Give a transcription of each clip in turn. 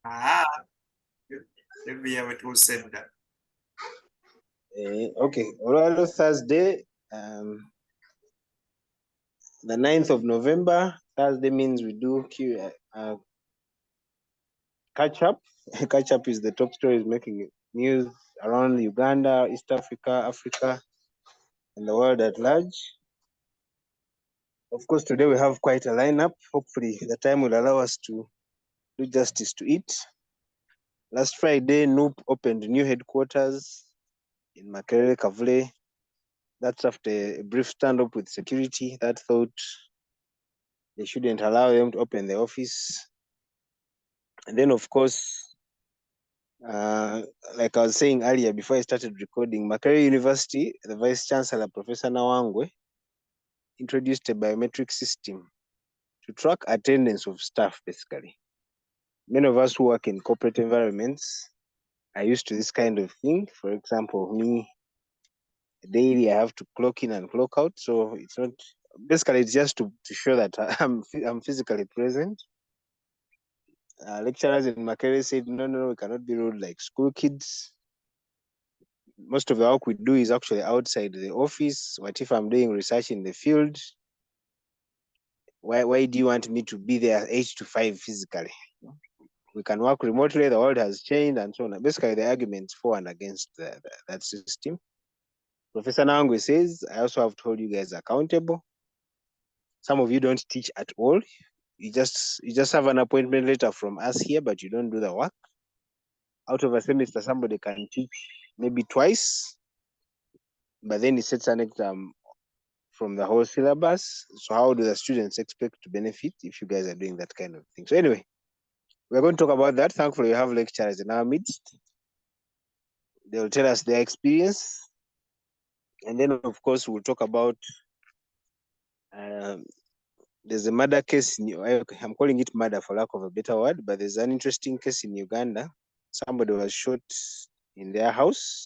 Ah, let me have it all said that. Okay, Orlando Thursday, the 9th of November. Thursday means we do catch up. Catch up is the top stories making news around Uganda, East Africa, Africa, and the world at large. Of course, today we have quite a lineup. Hopefully, the time will allow us to do justice to it. Last Friday, NUP opened new headquarters in Makerere, Kavule. That's after a brief standoff with security that thought they shouldn't allow them to open the office. And then, of course, like I was saying earlier before I started recording, Makerere University, the Vice Chancellor, Professor Nawangwe, introduced a biometric system to track attendance of staff, basically. Many of us who work in corporate environments are used to this kind of thing. For example, me, daily I have to clock in and clock out. So it's not, basically it's just to show that I'm physically present. Lecturers in Makerere said, no, we cannot be rude like school kids. Most of the work we do is actually outside the office. What if I'm doing research in the field? Why do you want me to be there 8 to 5 physically? We can work remotely, the world has changed, and so on. Basically, the arguments for and against that system. Professor Nawangwe says, I also have to hold you guys accountable. Some of you don't teach at all. You just have an appointment letter from us here, but you don't do the work. Out of a semester, somebody can teach maybe twice, but then he sets an exam from the whole syllabus. So how do the students expect to benefit if you guys are doing that kind of thing? So anyway, we're going to talk about that. Thankfully, we have lecturers in our midst. They'll tell us their experience. And then, of course, we'll talk about there's a murder case. I'm calling it murder for lack of a better word, but there's an interesting case in Uganda. Somebody was shot in their house.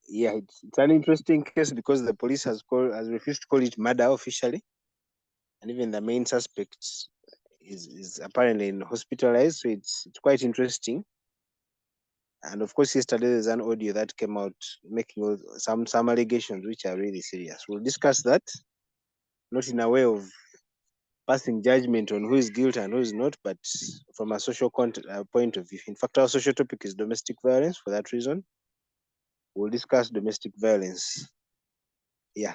Yeah, it's an interesting case because the police has refused to call it murder officially, and even the main suspect is apparently hospitalized. So it's quite interesting. And of course, yesterday there's an audio that came out making some allegations which are really serious. We'll discuss that, not in a way of passing judgment on who is guilty and who is not, but from a social point of view. In fact, our social topic is domestic violence. For that reason, we'll discuss domestic violence. Yeah.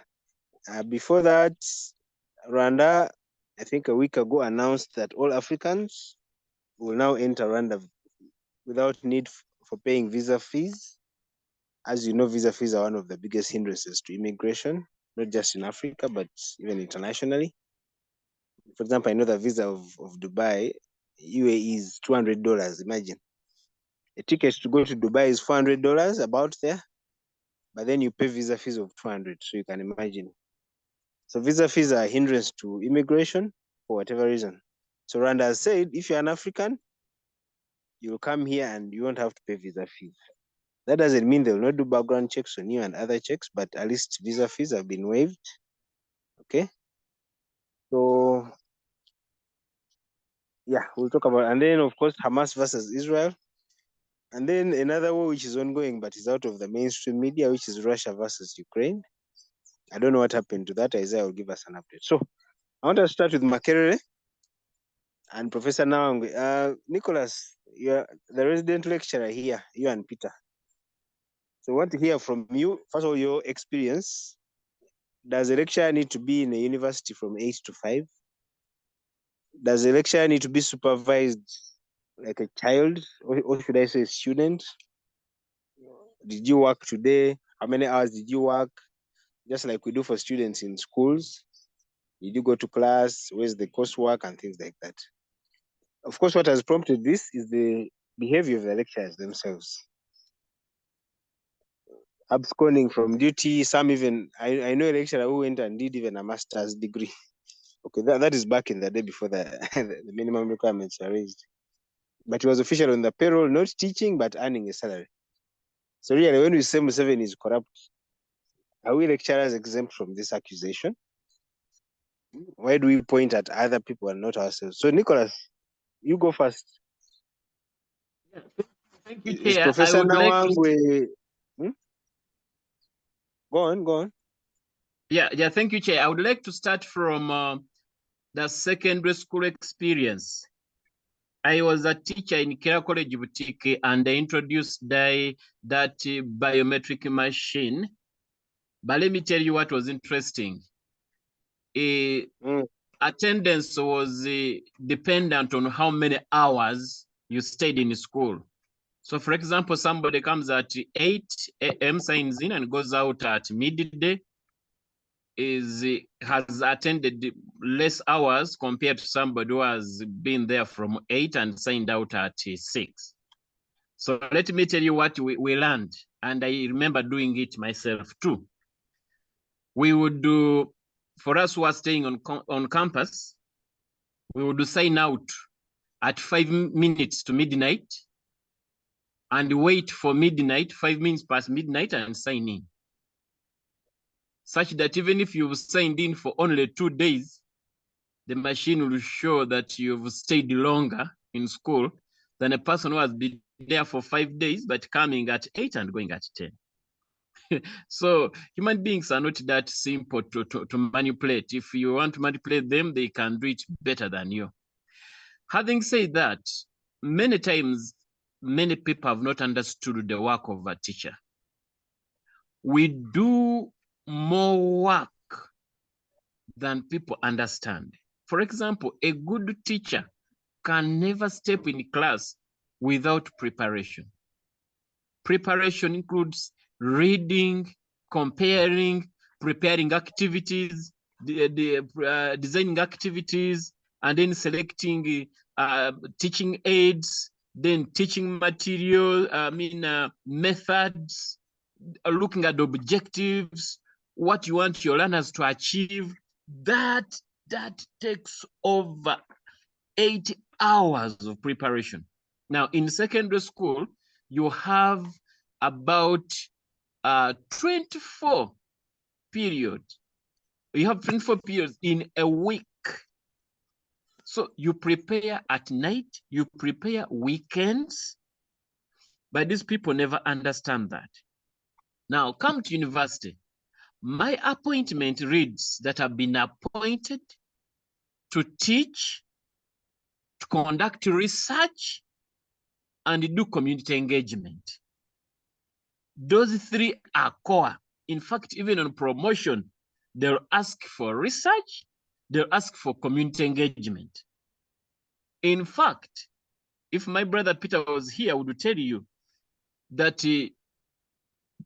Before that, Rwanda, I think a week ago, announced that all Africans will now enter Rwanda without need for paying visa fees. As you know, visa fees are one of the biggest hindrances to immigration, not just in Africa, but even internationally. For example, I know the visa of Dubai, UAE is $200. Imagine. A ticket to go to Dubai is $400, about there, but then you pay visa fees of $200, so you can imagine. So visa fees are a hindrance to immigration for whatever reason. So Rwanda has said, if you're an African, you'll come here and you won't have to pay visa fees. That doesn't mean they will not do background checks on you and other checks, but at least visa fees have been waived. Okay. So yeah, we'll talk about, and then of course Hamas versus Israel, and then another war which is ongoing but is out of the mainstream media, which is Russia versus Ukraine. I don't know what happened to that. Isaiah will give us an update. So I want to start with Makerere and Professor Nawangwe. Nicholas, you're the resident lecturer here, you and Peter. So I want to hear from you, first of all, your experience. Does a lecturer need to be in a university from 8 to 5? Does a lecturer need to be supervised like a child, or should I say student? Did you work today? How many hours did you work? Just like we do for students in schools. Did you go to class? Where's the coursework and things like that? Of course, what has prompted this is the behavior of the lecturers themselves. Absconding from duty, some even, I know a lecturer who went and did even a master's degree. Okay, that is back in the day before the, the minimum requirements are raised. But he was official on the payroll, not teaching, but earning a salary. So really, when we say Museveni is corrupt, are we lecturers exempt from this accusation? Why do we point at other people and not ourselves? So Nicholas, You go first. Yeah, thank you, Is Chair. I Professor would like to. Nawangwe? Go on. Yeah, thank you, Chair. I would like to start from the secondary school experience. I was a teacher in Kira College Boutique, and I introduced that biometric machine. But let me tell you what was interesting. Attendance was dependent on how many hours you stayed in school. So, for example, somebody comes at 8 a.m., signs in, and goes out at midday, has attended less hours compared to somebody who has been there from 8 and signed out at 6. So let me tell you what we learned, and I remember doing it myself too. We would do, for us who are staying on campus, we would sign out at 5 minutes to midnight and wait for midnight, 5 minutes past midnight, and sign in. Such that even if you've signed in for only 2 days, the machine will show that you've stayed longer in school than a person who has been there for 5 days, but coming at 8 and going at 10. So human beings are not that simple to manipulate. If you want to manipulate them, they can do it better than you. Having said that, many times, many people have not understood the work of a teacher. We do more work than people understand. For example, a good teacher can never step in class without preparation. Preparation includes reading, comparing, preparing activities, designing activities, and then selecting teaching aids, then teaching material, methods, looking at objectives, what you want your learners to achieve. That takes over 8 hours of preparation. Now, in secondary school, you have about 24 periods. You have 24 periods in a week. So you prepare at night, you prepare weekends, but these people never understand that. Now, come to university. My appointment reads that I've been appointed to teach, to conduct research, and do community engagement. Those 3 are core. In fact, even on promotion, they'll ask for research, they'll ask for community engagement. In fact, if my brother Peter was here, I would tell you that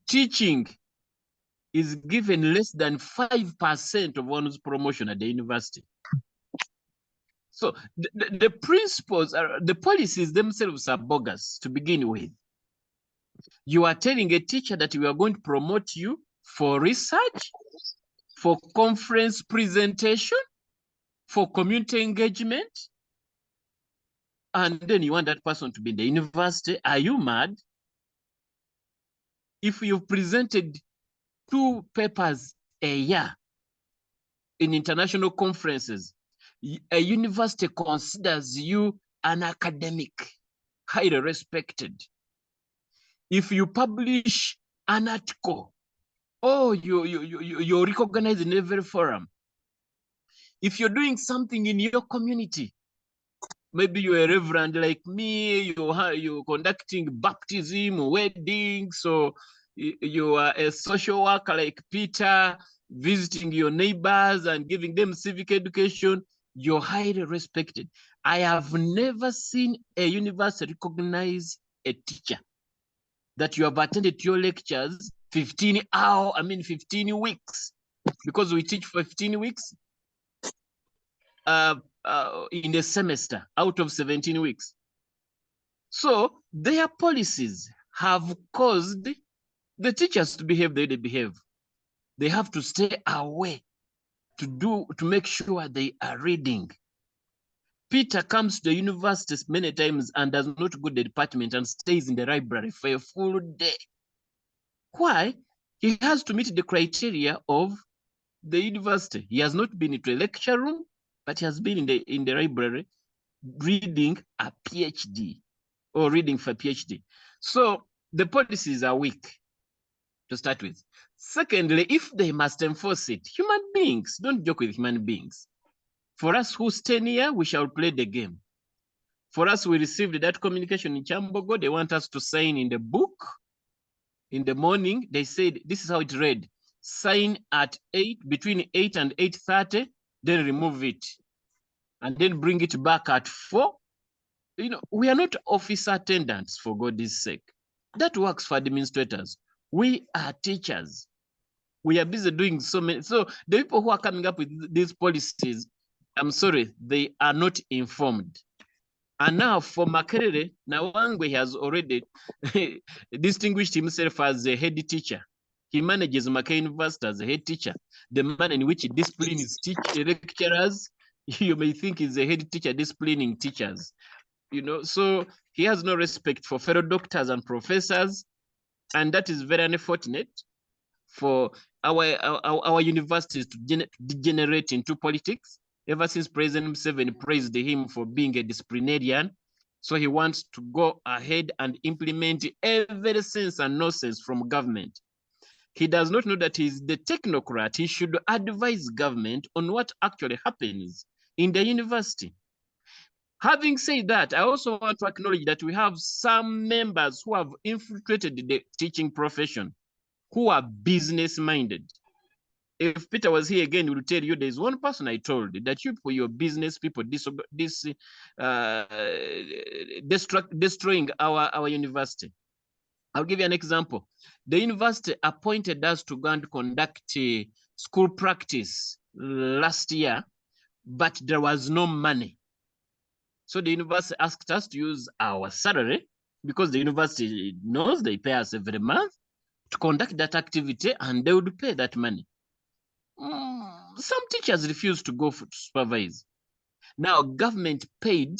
teaching is given less than 5% of one's promotion at the university. So the principles, the policies themselves are bogus to begin with. You are telling a teacher that we are going to promote you for research, for conference presentation, for community engagement, and then you want that person to be in the university. Are you mad? If you've presented 2 papers a year in international conferences, a university considers you an academic, highly respected. If you publish an article, you're recognized in every forum. If you're doing something in your community, maybe you're a reverend like me, you're conducting baptism, weddings, so you are a social worker like Peter, visiting your neighbors and giving them civic education, you're highly respected. I have never seen a university recognize a teacher that you have attended your lectures 15 weeks, because we teach for 15 weeks in a semester out of 17 weeks. So their policies have caused the teachers to behave the way they behave. They have to stay away to make sure they are reading. Peter comes to the university many times and does not go to the department and stays in the library for a full day. Why? He has to meet the criteria of the university. He has not been into a lecture room, but he has been in the library reading a PhD or reading for PhD. So the policies are weak to start with. Secondly, if they must enforce it, human beings, don't joke with human beings. For us who stay near, we shall play the game. For us, we received that communication in Chambogo. They want us to sign in the book. In the morning, they said, this is how it read. Sign at 8, between 8 and 8:30, then remove it. And then bring it back at 4. You know, we are not office attendants, for God's sake. That works for administrators. We are teachers. We are busy doing so many. So the people who are coming up with these policies, I'm sorry, they are not informed. And now for Makerere, Nawangwe has already distinguished himself as a head teacher. He manages Makerere University as a head teacher. The man in which he disciplines lecturers, you may think is a head teacher disciplining teachers. You know, so he has no respect for fellow doctors and professors, and that is very unfortunate for our universities to degenerate into politics. Ever since President Museveni praised him for being a disciplinarian, so he wants to go ahead and implement every sense and nonsense from government. He does not know that he's the technocrat. He should advise government on what actually happens in the university. Having said that, I also want to acknowledge that we have some members who have infiltrated the teaching profession, who are business-minded. If Peter was here again, he will tell you there's one person I told that you, for your business people, destroying our university. I'll give you an example. The university appointed us to go and conduct school practice last year, but there was no money. So the university asked us to use our salary, because the university knows they pay us every month, to conduct that activity, and they would pay that money. Some teachers refused to go to supervise. Now government paid,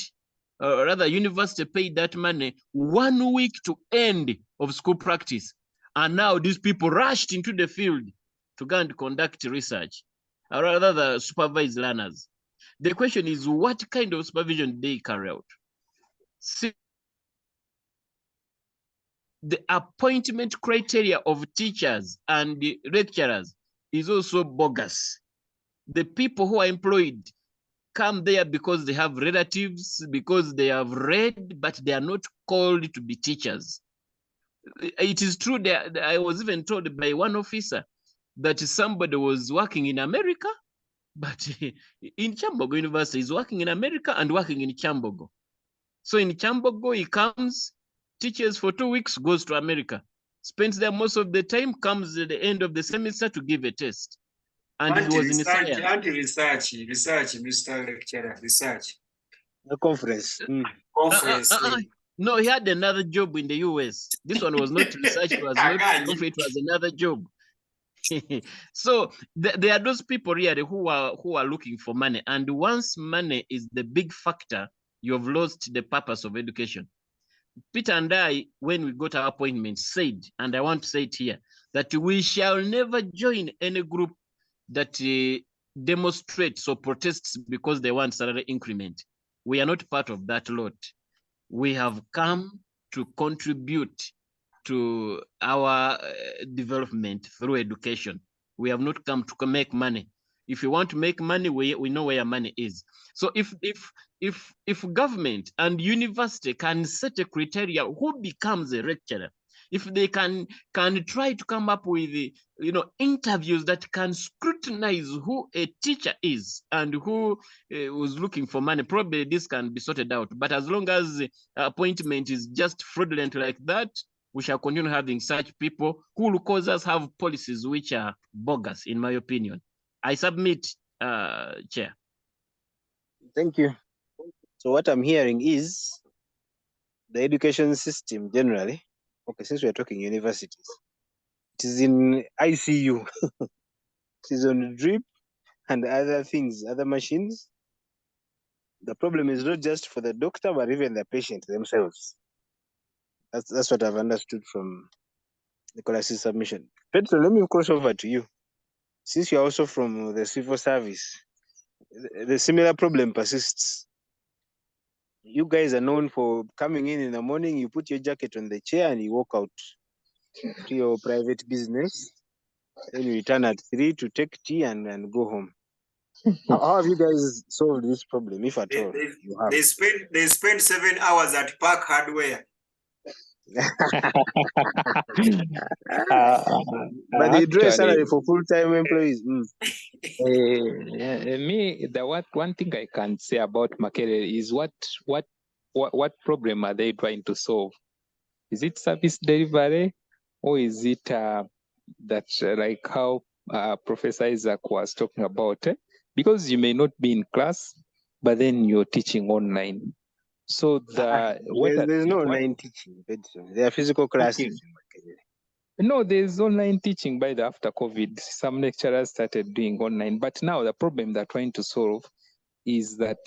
or rather university paid that money 1 week to end of school practice. And now these people rushed into the field to go and conduct research, or rather the supervised learners. The question is, what kind of supervision they carry out? See, the appointment criteria of teachers and the lecturers is also bogus. The people who are employed come there because they have relatives, because they have read, but they are not called to be teachers. It is true that I was even told by one officer that somebody was working in America, but in Chambogo University, he's working in America and working in Chambogo. So in Chambogo, he comes, teaches for 2 weeks, goes to America, spends there most of the time, comes at the end of the semester to give a test. And he was in research, Mr. Lecturer, research. A conference. Conference. No, he had another job in the US. This one was not research, it was not conference, it was another job. So there are those people really who are looking for money, and once money is the big factor, you have lost the purpose of education. Peter and I, when we got our appointment, said, and I want to say it here, that we shall never join any group that demonstrates or protests because they want salary increment. We are not part of that lot. We have come to contribute to our development through education. We have not come to make money. If you want to make money, we know where your money is. So if government and university can set a criteria who becomes a lecturer, if they can try to come up with interviews that can scrutinize who a teacher is and who was looking for money, probably this can be sorted out. But as long as appointment is just fraudulent like that, we shall continue having such people who will cause us have policies which are bogus, in my opinion. I submit, Chair. Thank you. So what I'm hearing is the education system generally, okay, since we're talking universities, it is in ICU. It is on drip and other things, other machines. The problem is not just for the doctor, but even the patient themselves. That's what I've understood from Nicholas's submission. Petro, let me cross over to you. Since you're also from the civil service, the similar problem persists. You guys are known for coming in the morning, you put your jacket on the chair and you walk out to your private business. Then you return at 3 to take tea and go home. How have you guys solved this problem, if at all you have? They spend 7 hours at Park Hardware. But they draw a salary Actually, for full-time employees. one thing I can say about Makerere is what problem are they trying to solve? Is it service delivery, or is it that like how Professor Isaac was talking about? Because you may not be in class, but then you're teaching online. So There's no online teaching. There are physical classes. Okay. No, there's online teaching by the after COVID. Some lecturers started doing online, but now the problem they're trying to solve is that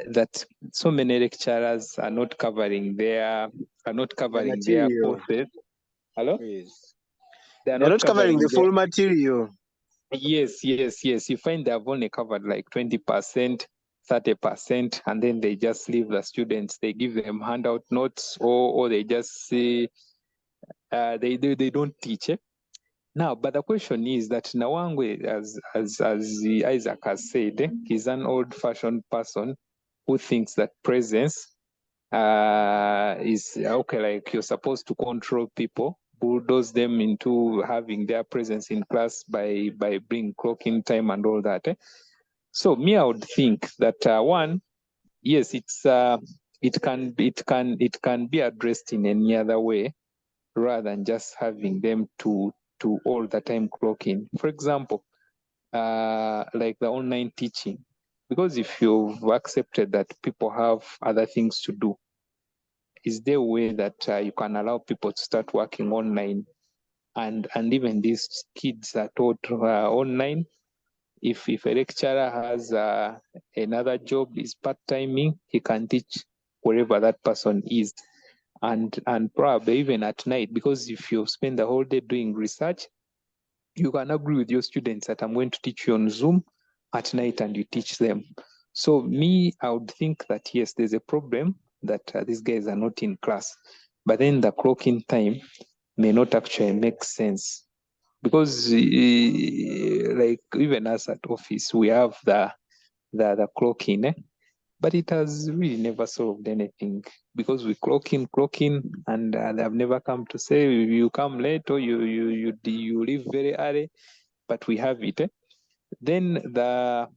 that so many lecturers are not covering their courses. Hello? Yes. They're not covering the full material. Yes. You find they have only covered like 20%, 30%, and then they just leave the students. They give them handout notes, or they just say they don't teach. Now, but the question is that Nawangwe, as Isaac has said, he's an old-fashioned person who thinks that presence is okay. Like you're supposed to control people, bulldoze them into having their presence in class by bringing clocking time and all that. So me, I would think that one, yes, it can be addressed in any other way rather than just having them to all the time clock in. For example, like the online teaching, because if you've accepted that people have other things to do, is there a way that you can allow people to start working online, and even these kids are taught online? If a lecturer has another job, is part-timing, he can teach wherever that person is. And probably even at night, because if you spend the whole day doing research, you can agree with your students that I'm going to teach you on Zoom at night, and you teach them. So me, I would think that yes, there's a problem that these guys are not in class, but then the clocking time may not actually make sense, because like even us at office, we have the clocking, but it has really never solved anything, because we clock in, and they have never come to say you come late or you leave very early, but we have it. Then the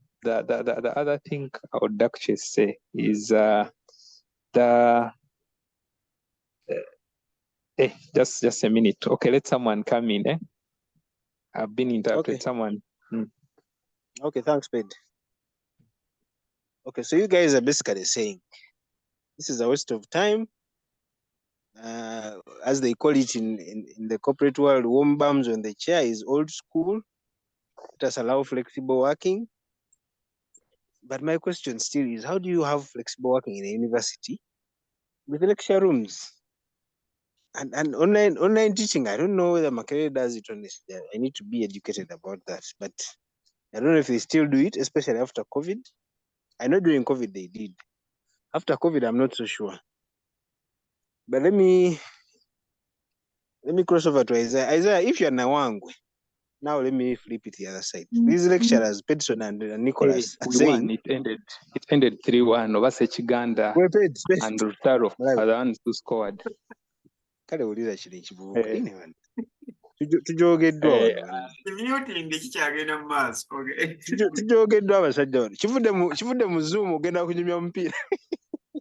other thing I would actually say is just a minute. Okay, let someone come in. I've been interrupted. Okay. Someone. Okay, thanks, Ped. Okay, so you guys are basically saying this is a waste of time. As they call it in the corporate world, warm bums on the chair is old school. Let us allow flexible working. But my question still is, how do you have flexible working in a university with lecture rooms and online teaching? I don't know whether Makerere does it honestly. I need to be educated about that, but I don't know if they still do it, especially after COVID. I know during COVID they did. After COVID, I'm not so sure. But let me cross over to Isaiah. Isaiah, if you're Nawangwe, now let me flip it the other side. These lecturers, Pedson and Nicholas, We saying won. It ended 3-1 over Sechiganda and Rutaro are the ones who scored. Kale uliza chile chibuka. Tujogeddwa wano. Muting kikyagenda mu maaso. Tujogeddwa abasajja wano. Kivudde mu Zoom ogenda kunyumya omupiira.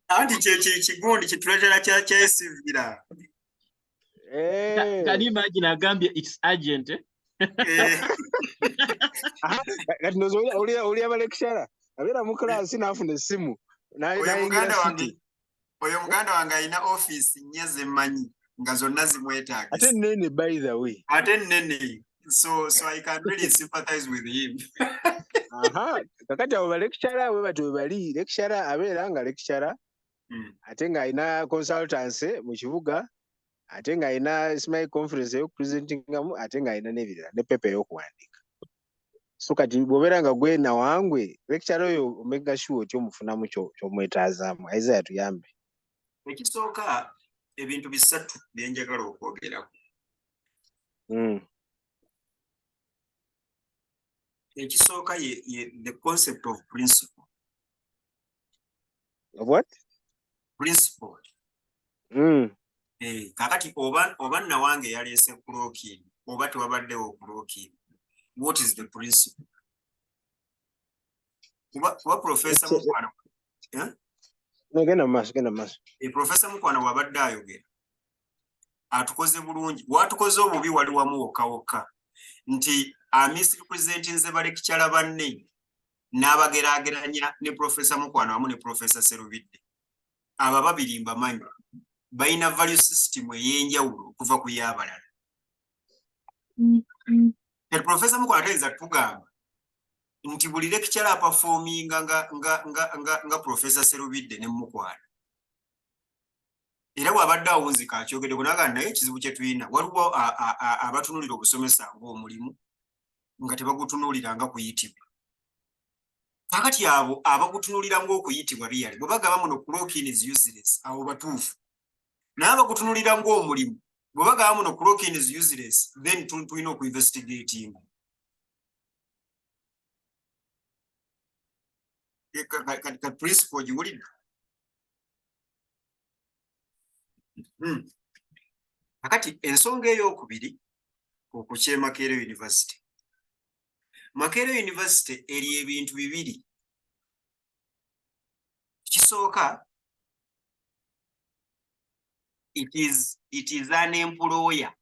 Anti kyekigundi kitulekera kyesivira. Can you imagine Agambia? It's urgent. Kati nozo oli abalekshara abeera mu class n'afuna essimu n'ayingira city. Oyo muganda wange alina office nnya ze mmanyi nga zonna zimwetaagisa. Ate nene, by the way. Ate nene. So I can really sympathize with him. Kakati abo balekshara bwe bati bali lekshara abeera nga lekshara ate nga alina consultancy mu kibuga, ate nga alina smile conference y'okupresentingamu, ate nga alina n'ebirala ne pepa y'okuwandiika. So kati bw'obeera nga gwe Nawangwe lecture oyo omega sure ky'omufunamu ky'omwetaazamu aiza yatuyambe. Ekisooka ebintu bisatu bye njagala okwogerako. Ekisooka ye the concept of principle. Of what? Principle. Kakati oba Nawange yaleese clocking oba tewabaddewo clocking. What is the principle? Kuba Professor Mukwano. No, genda maaso. Professor Mukwano wabadde ayogera. Atukoze bulungi. Watukoze obubi wali wamu wokka. Nti misrepresentinze balekichala banne n'abageraageranya ne Professor Mukwano wamu ne Professor Serubidde. Aba babiri mbamanyi. Bayina value system ey'enjawulo kuva ku y'abalala. Professor Mukwano atayinza tugamba nti buli lecturer performinga nga Professor Serubidde ne Mukwano. Era bw'abadde awunzika akyogedde kunaga naye ekizibu kye tulina waliwo abatunulira obusomesa ng'omulimu nga tebagutunulira nga kuyitibwa. Kakati abo abagutunulira ng'okuyitibwa biyali bwe bagamba muno clocking is useless abo batuufu. Naye abagutunulira ng'omulimu bwe bagamba muno clocking is useless then tulina okuinvestigating. Ka principle giwulidde. Kakati ensonga ey'okubiri okukye Makerere University. Makerere University eri ebintu bibiri. Kisooka, it is an employer.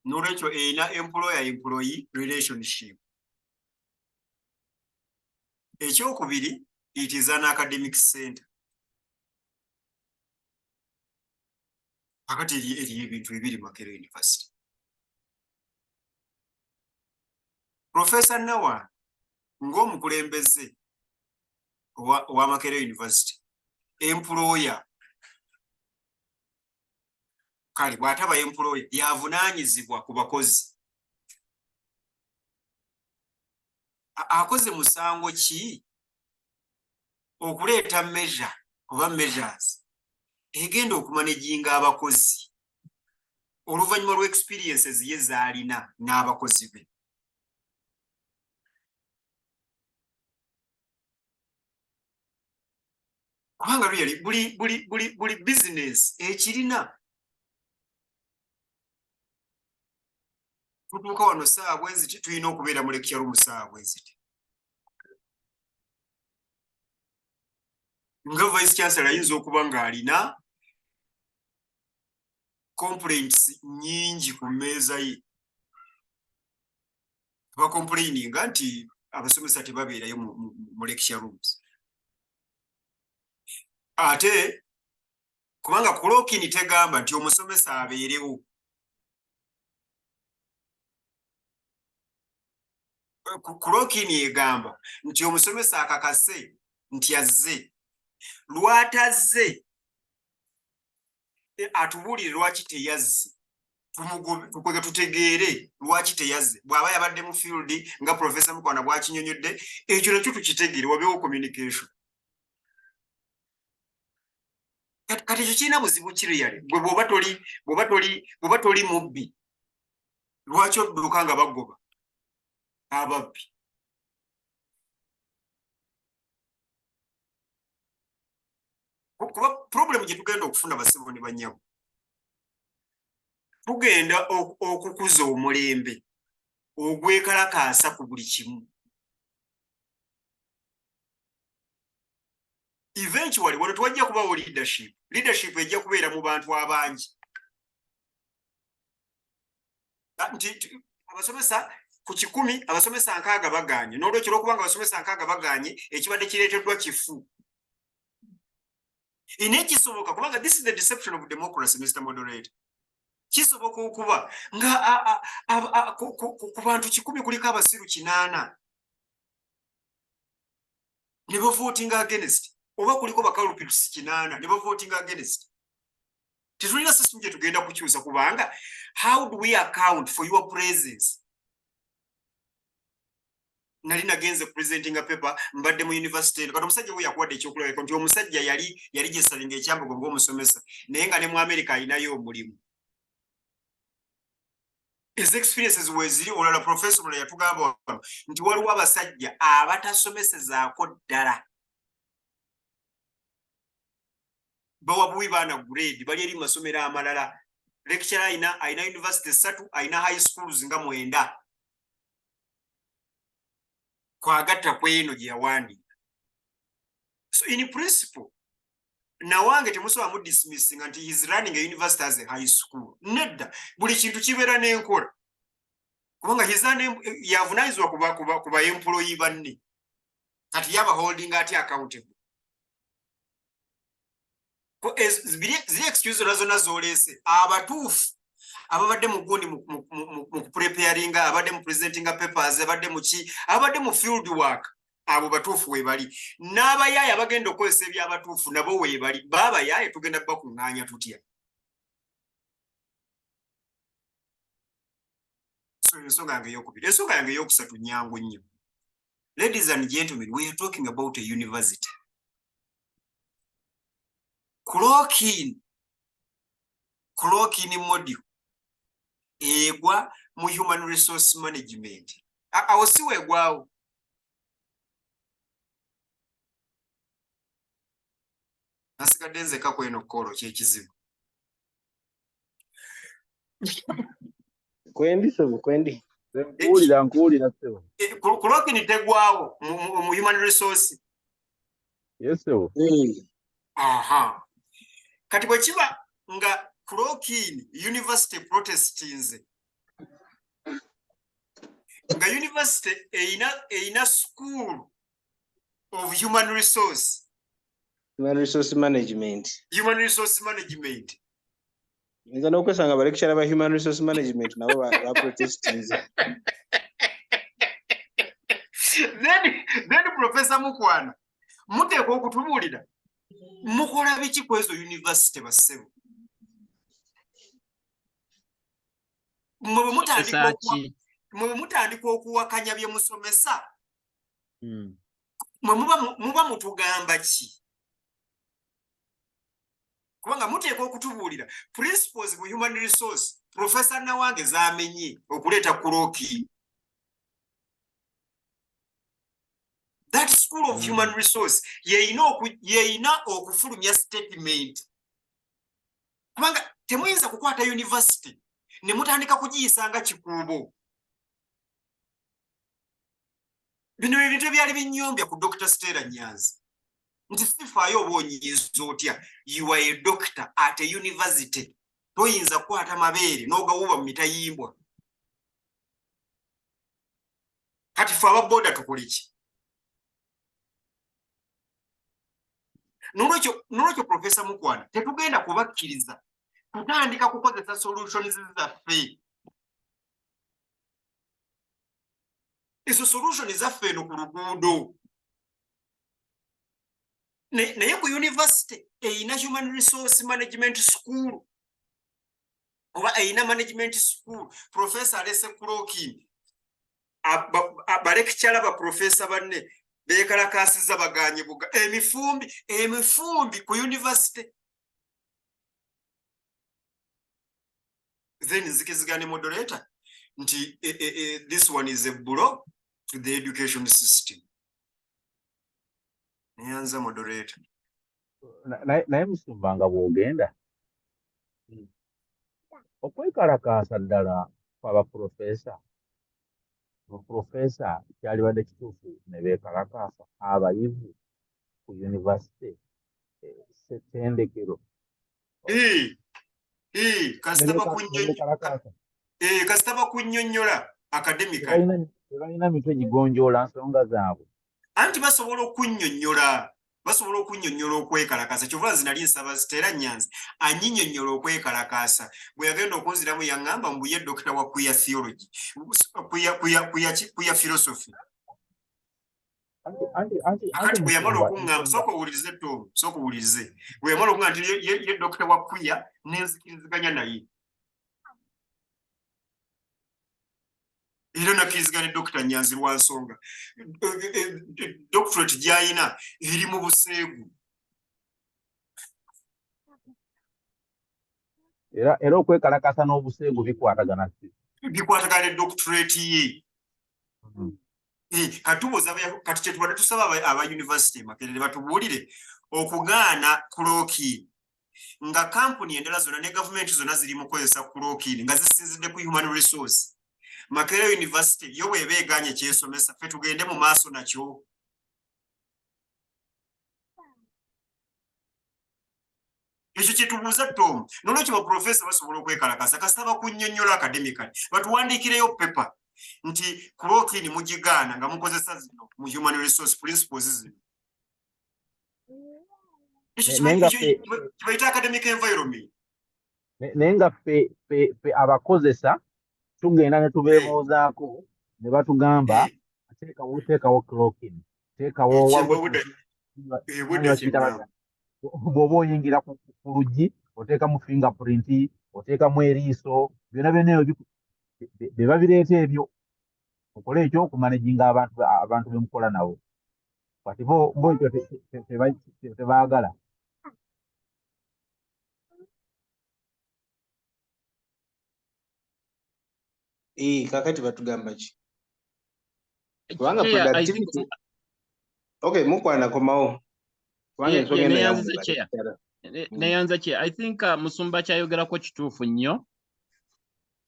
Nolwekyo erina employer-employee relationship. Ekyokubiri, it is an academic center. Kakati eri ebintu bibiri Makerere University. Professor Nawa ng'omukulembeze wa Makerere University, employer. Kale bw'ataba employer yavunaanyizibwa ku bakozi. Akoze musango ki okuleeta measure oba measures egenda okumanaginga abakozi oluvannyuma lw'experiences ye zaalina n'abakozi be. Kubanga buli business ekirina. Tutuuka wano ssaawa bwe ziti tulina okubeera mu lecture room ssaawa bwe ziti. Nga vice chancellor ayinza okuba ng'alina complaints nnyingi ku mmeeza ye. Complaininga nti abasomesa tebabeerayo mu lecture rooms. Ate kubanga clocking tegamba nti omusomesa abeerewo. Clocking egamba nti omusomesa akakase nti azze. Lwatazze atubuulire lwaki teyazze. Tukwege tutegeere lwaki teyazze. Bw'aba yabadde mu field nga Professor Mukwano bw'akinyonyodde, ekyo nakyo tukitegeere wabeewo communication. Kati ekyo kirina buzibu kiriyale. Gwe bw'oba toli mubbi. Lwaki odduka nga bagoba ababbi? Kuba problem gye tugenda okufuna basibo ne bannyabo. Tugenda okukuza omulembe ogwekalakaasa ku buli kimu. Eventually wano tuwajja kubawo leadership. Leadership ejja kubeera mu bantu abangi. Nti abasomesa ku 100 abasomesa 6 baganye. N'olwekyo olwokubanga abasomesa 6 baganye ekibadde kireeteddwa kifu. Kisoboka kubanga this is the deception of democracy, Mr. Moderator. Kisoboka okuba nga ku bantu 100 kuliko abasiru 8 ne bavoting against. Oba kuliko bakalupits 8 ne bavoting against. Tetulina system gye tugenda kukyusa kubanga how do we account for your presence nali nagenze presenting a paper mbadde mu university kati omusajja we yakuwadde ekyokulabeka nti omusajja yali gyesalinga ekyambugo ng'omusomesa naye nga ne mu America alinayo omulimu. His experiences weziri olala professor mulala yatugamba nti waliwo abasajja abatasomesezaako ddala bawabuwi baana grade bali eri mu masomero amalala lecturer ayina university 3 ayina high schools nga 9 kwagatta kweno gye yawandiika. So in principle Nawange temusobola mu dismissing nti he is running a university as a high school. Nedda buli kintu kibeera n'enkola kubanga yavunaanyizibwa kuba employee banne kati yaba holding ati accountable. Ziri excuse zonna z'oleese abatuufu ababadde mu gundi mu preparinga abadde mu presenting papers abadde mu ki abadde mu field work abo batuufu weebali n'abayaaye abagenda okukozesa ebyabatuufu nabo weebali baabayaaye tugenda bakuŋŋaanya tutya. So ensonga yange eyokubiri. Ensonga yange eyokusatu nnyangu nnyo. Ladies and gentlemen, we are talking about a university. Clock in module egwa mu human resource management. Awo si weegwawo. Nasigadde nzeka kweno kkolo kyekizibu. Kwendi. Nkuwulira sebo. Clock in tegwawo mu human resource. Yes sebo. Aha. Kati bwe kiba nga clock in university protestinze nga university eina school of human resource management. Nza n'okwesanga abalekitara ba human resource management nabo ba protestinze. Then Professor Mukwana muteekwa okutubuulira mukola biki ku ezo university bassebo mwe mutandika okuwakanya bye musomesa mwe muba mutugamba ki kubanga muteekwa okutubuulira principles mu human resource Professor Nawange zamenye okuleeta kuloki. That school of human resource yeina okufulumya statement kubanga temuyinza kukwata university ne mutandika kugiyisanga kikuubo. Bino ebintu ebyali binnyombya ku Dr. Stella Nyanzi nti sifaayo oba onyiiza otya you are a doctor at a university toyinza kukwata mabeere n'ogawuba mu mitayimbwa. Kati fe ababoda tukole ki? Nolwekyo Professor Mukwana tetugenda kubakkiriza tutandika kukozesa solutions zaffe. Ezo solution zaffe eno ku luguudo. Naye ku university eina human resource management school oba eina management school Professor alese kuloki abalekitara ba professor banne bekalakasiza baganye buga emifumbi ku university. Then zikizigane moderator nti this one is a blow to the education system. Nyanza moderator. Naye Musumbanga bw'ogenda okwekalakaasa ddala kw'abaprofesa oprofesa kyalibadde kituufu ne beekalakaasa abayivu ku university ssetendekero kasita bakunnyonnyola akademika tebalina mitwe gigonjoola nsonga zaabwe anti basobola okunnyonnyola okwekalakaasa kyova nze nali nsaba Stella Nyanzi annyinyonnyola okwekalakaasa bwe yagenda okunziramu yaŋŋamba mbuye dokita wa queer theology queer philosophy akati bwe yamala okuŋŋamba sooka owulirize Tom sooka owulirize bwe yamala okuŋŋamba nti ye dokita wa queer nenzikiriziganya naye Era nakiriziganya ne Dr. Nyanzi lwa nsonga doctorate gy'ayina eri mu buseegu. Era okwekalakasa n'obuseegu bikwatagana Bikwatagana ne doctorate ye. Kati kyetubadde tusaba aba university Makerere batubuulire okugaana clock-in nga kampuni endala zonna ne gavumenti zonna ziri mu kukozesa clock-in nga zisinzidde ku human resource. Makerere University yo bw'eba egaanye kyesomesa ffe tugende mu maaso nakyo. Ekyo kyetubuuza Tom n'olwekyo baprofesa basobola okwekalakasa kasaba kunnyonnyola academically batuwandiikireyo paper nti clock-in mugigaana nga mukozesa zino mu human resource principles zino. Ekyo kibayita academic environment. naye nga ffe abakozesa tugenda ne tubeebuuzaako ne batugamba teekawo clock-in teekawo bw'oba oyingira ku luggi oteekamu fingerprint oteekamu eriiso byonna byonna ebyo bye babireeta ebyo okola ekyo okumanaginga abantu be mukola nabo kati bo ekyo tebaagala. Kakati batugamba ki? Kubanga productivity okay mukwana komawo. Neyanza kye I think Musumba kyayogerako kituufu nnyo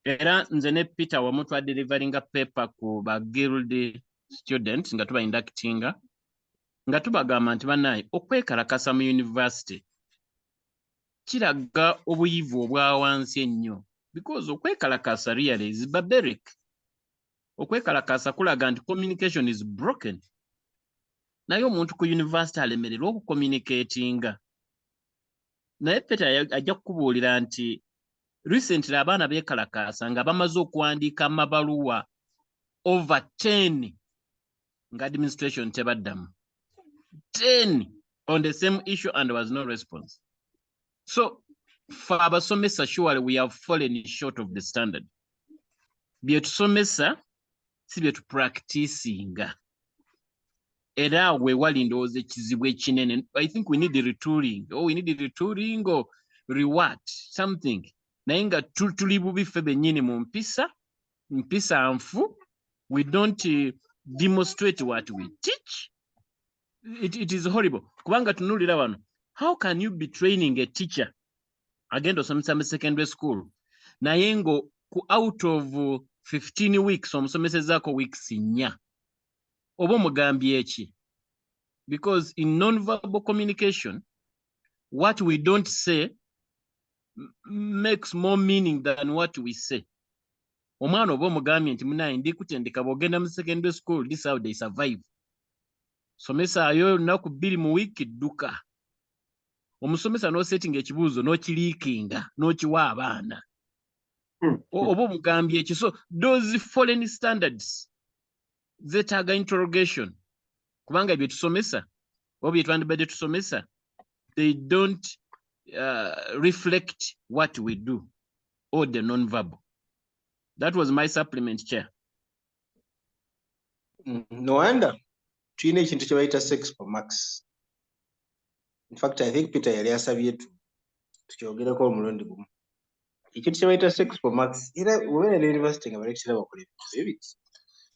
era nze ne Peter wamu twadelivaringa paper ku ba guild students nga tuba inductinga nga tubagamba nti bannaye okwekalakasa mu university kiraga obuyivu obwa wansi ennyo because okwekalakasa really is barbaric. Okwekalakasa kulaga nti communication is broken. Naye omuntu ku university alemererwa okucommunicatinga. Naye Peter ajja kukubuulira nti recently abaana beekalakaasa nga bamaze okuwandiika amabaluwa over 10 nga administration tebaddamu. 10 on the same issue and there was no response. So for abasomesa surely we have fallen short of the standard. Bye tusomesa si bye tupracticinga. Era we wali ndowooza ekizibu ekinene. I think we need the retooling. We need the retooling or reward something. Naye nga tuli bubi ffe bennyini mu mpisa nfu. We don't demonstrate what we teach. It is horrible. Kubanga tunulira wano. How can you be training a teacher? Agenda osomesa mu secondary school. Naye ngo out of 15 weeks omusomesezaako weeks 4. Oba omugambye eki? Because in non-verbal communication, what we don't say makes more meaning than what we say. Omwana oba omugambye nti munaye ndikutendeka bw'ogenda mu secondary school, this is how they survive. Somesaayo nnaku 2 mu wiiki dduka. Omusomesa n'osettinga ekibuuzo n'okiliikinga n'okiwa abaana. Oba omugambye eki. So those foreign standards zetaaga interrogation. Kubanga bye tusomesa oba bye twandibadde tusomesa they don't reflect what we do or the non-verbal. That was my supplement, Chair. No wonder tulina ekintu kye bayita sex for max. In fact, I think Peter yali asabye tukyogereko omulundi gumu. Ekintu kye bayita sex for max era obeera ne university nga balekitera bakola ebintu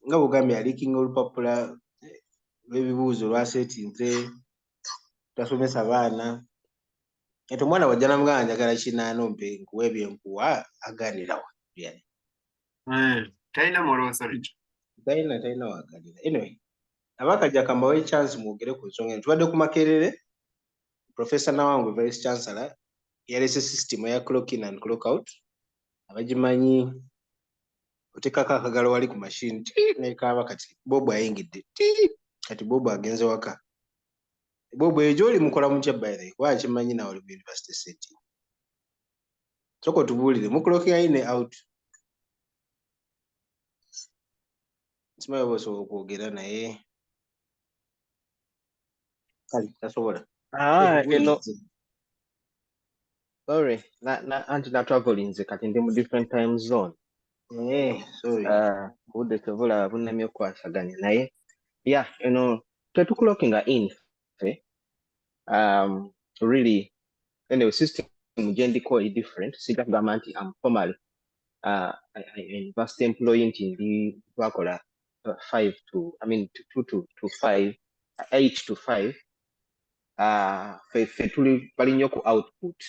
nga bugambye alikinga olupapula lw'ebibuuzo lwaseetinze tasomesa abaana. Ate omwana wajja namugamba njagala kinaana ompe nkuwa ebyenkuwa aganirawa. Talina moral authority. Talina waganira. Anyway, abakajja kambawe chance mwogere ku nsonga. Tubadde ku Makerere, Professor Nawangwe Vice Chancellor yalese system ya clock in and clock out. Abagimanyi otekako akagalo wali ku machine nekaba kati Bobo ayingidde kati Bobo agenze waka. Bobo ejoli mukola mutya by the way kwa kimanyi na wali university setting. Soko tubulire mu clock in out. Simaye boso okwogera naye kali tasobola. Eno sorry na anti na traveling kati ndi mu different time zone. Sorry. Budde tebulaba bunnamye okwasaganya naye yeah, you know, tetukulokinga in really anyway system gye ndiko is different. Sijja kugamba nti I'm formally university employee nti ndi twakola 5 to 2 to 5 8 to 5 fe tuli bali nnyo ku output.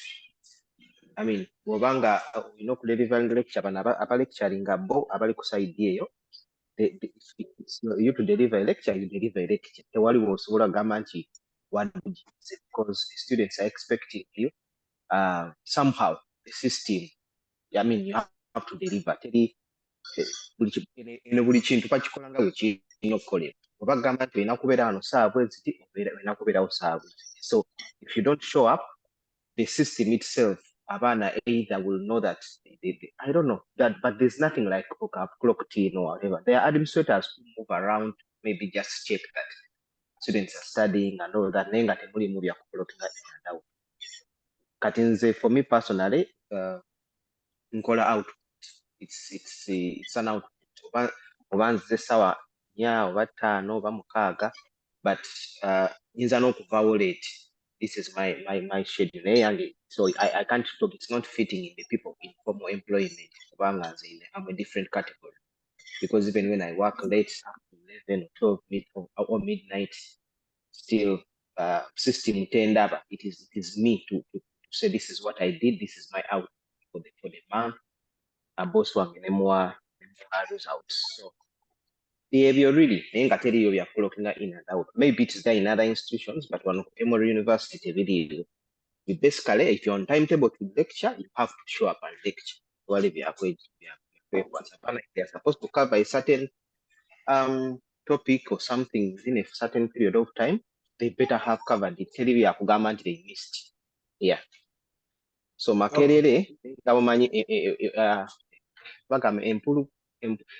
I mean bw'obanga olina okudeliver lecture bano abalecturinga bo abali ku side eyo you to deliver a lecture, you deliver a lecture. Tewali w'osobola kugamba nti what because the students are expecting you somehow the system, I mean you have to deliver. Teri buli kintu pakikola nga bwe kirina okukolebwa. Oba kugamba nti olina kubeera wano ssaawa bweziti olina kubeerawo ssaawa bweziti. So if you don't show up, the system itself, Abana either will know that I don't know that, but there's nothing like clocked in or whatever. There are administrators who move around, maybe just check that students are studying and all that. Nenga temuli mubya clocking out. Katinze for me personally, nkola out. It's an output. Obanze sawa nya oba ttaano oba mukaaga, but nyinza n'okuviolate. This is my schedule. So I can't talk. It's not fitting in the people in formal employment. I'm a different category because even when I work late, up to 11 or 12 or midnight, still system turned up. It is me to say this is what I did. This is my out for the month. And boss one more results. So behavior really, we are looking in and out. Maybe it's there in other institutions, but one of Makerere University video. Basically, if you're on timetable to lecture, you have to show up and lecture. They're supposed to cover a certain topic or something within a certain period of time. They better have covered it. Tell you government they missed. Yeah. So Makerere,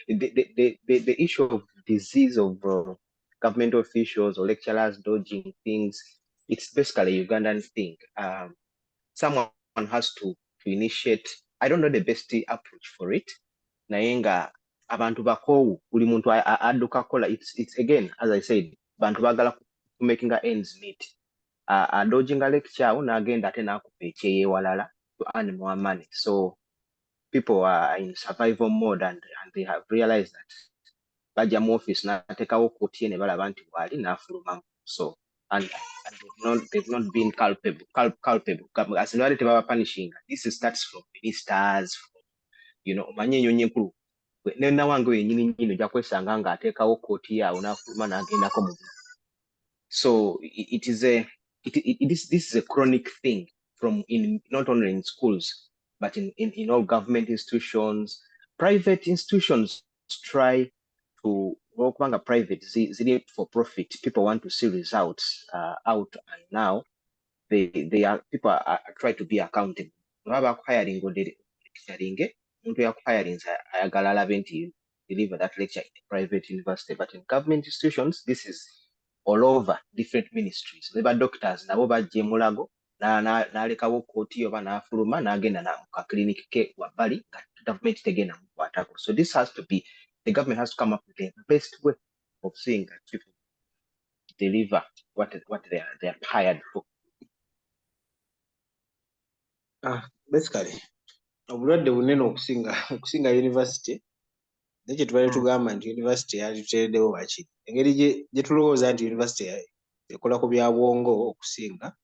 the issue of disease of government officials or lecturers dodging things, it's basically a Ugandan thing. Someone has to initiate. I don't know the best approach for it. Nayenga abantu bakowu buli muntu adduka kola. It's again, as I said, bantu bagala making ends meet. Dodging a lecture na agenda ate nakupa ekyeye walala to earn more money. So people are in survival mode and they have realized that bajja mu office natekawo kooti ne balaba nti bwali n'afulumamu. So and they've not been culpable. As in wale tebaba punishing. This starts from ministers, omanye ennyonyi enkulu ne Nawangwe yennyini ojja kwesanga nga ateekawo kooti awo n'afuluma n'agendako mu. So this is a chronic thing from not only in schools but in all government institutions. Private institutions try to work on a private for profit. People want to see results out, and now people are try to be accountable. Hiring deliver that lecture in a private university, but in government institutions, this is all over different ministries. Labor doctors nabo bajje mulago nalekawo kooti oba n'afuluma n'agenda mu clinic ke wabbali nga government tegenda mukwatako. So this has to be, the government has to come up with the best way of seeing that people deliver what they are hired for. Basically obulwadde bunene okusinga university nekye tubale tugamba nti university yalitereddewo bakiri engeri gye tulowooza nti university ekola ku bya bwongo okusinga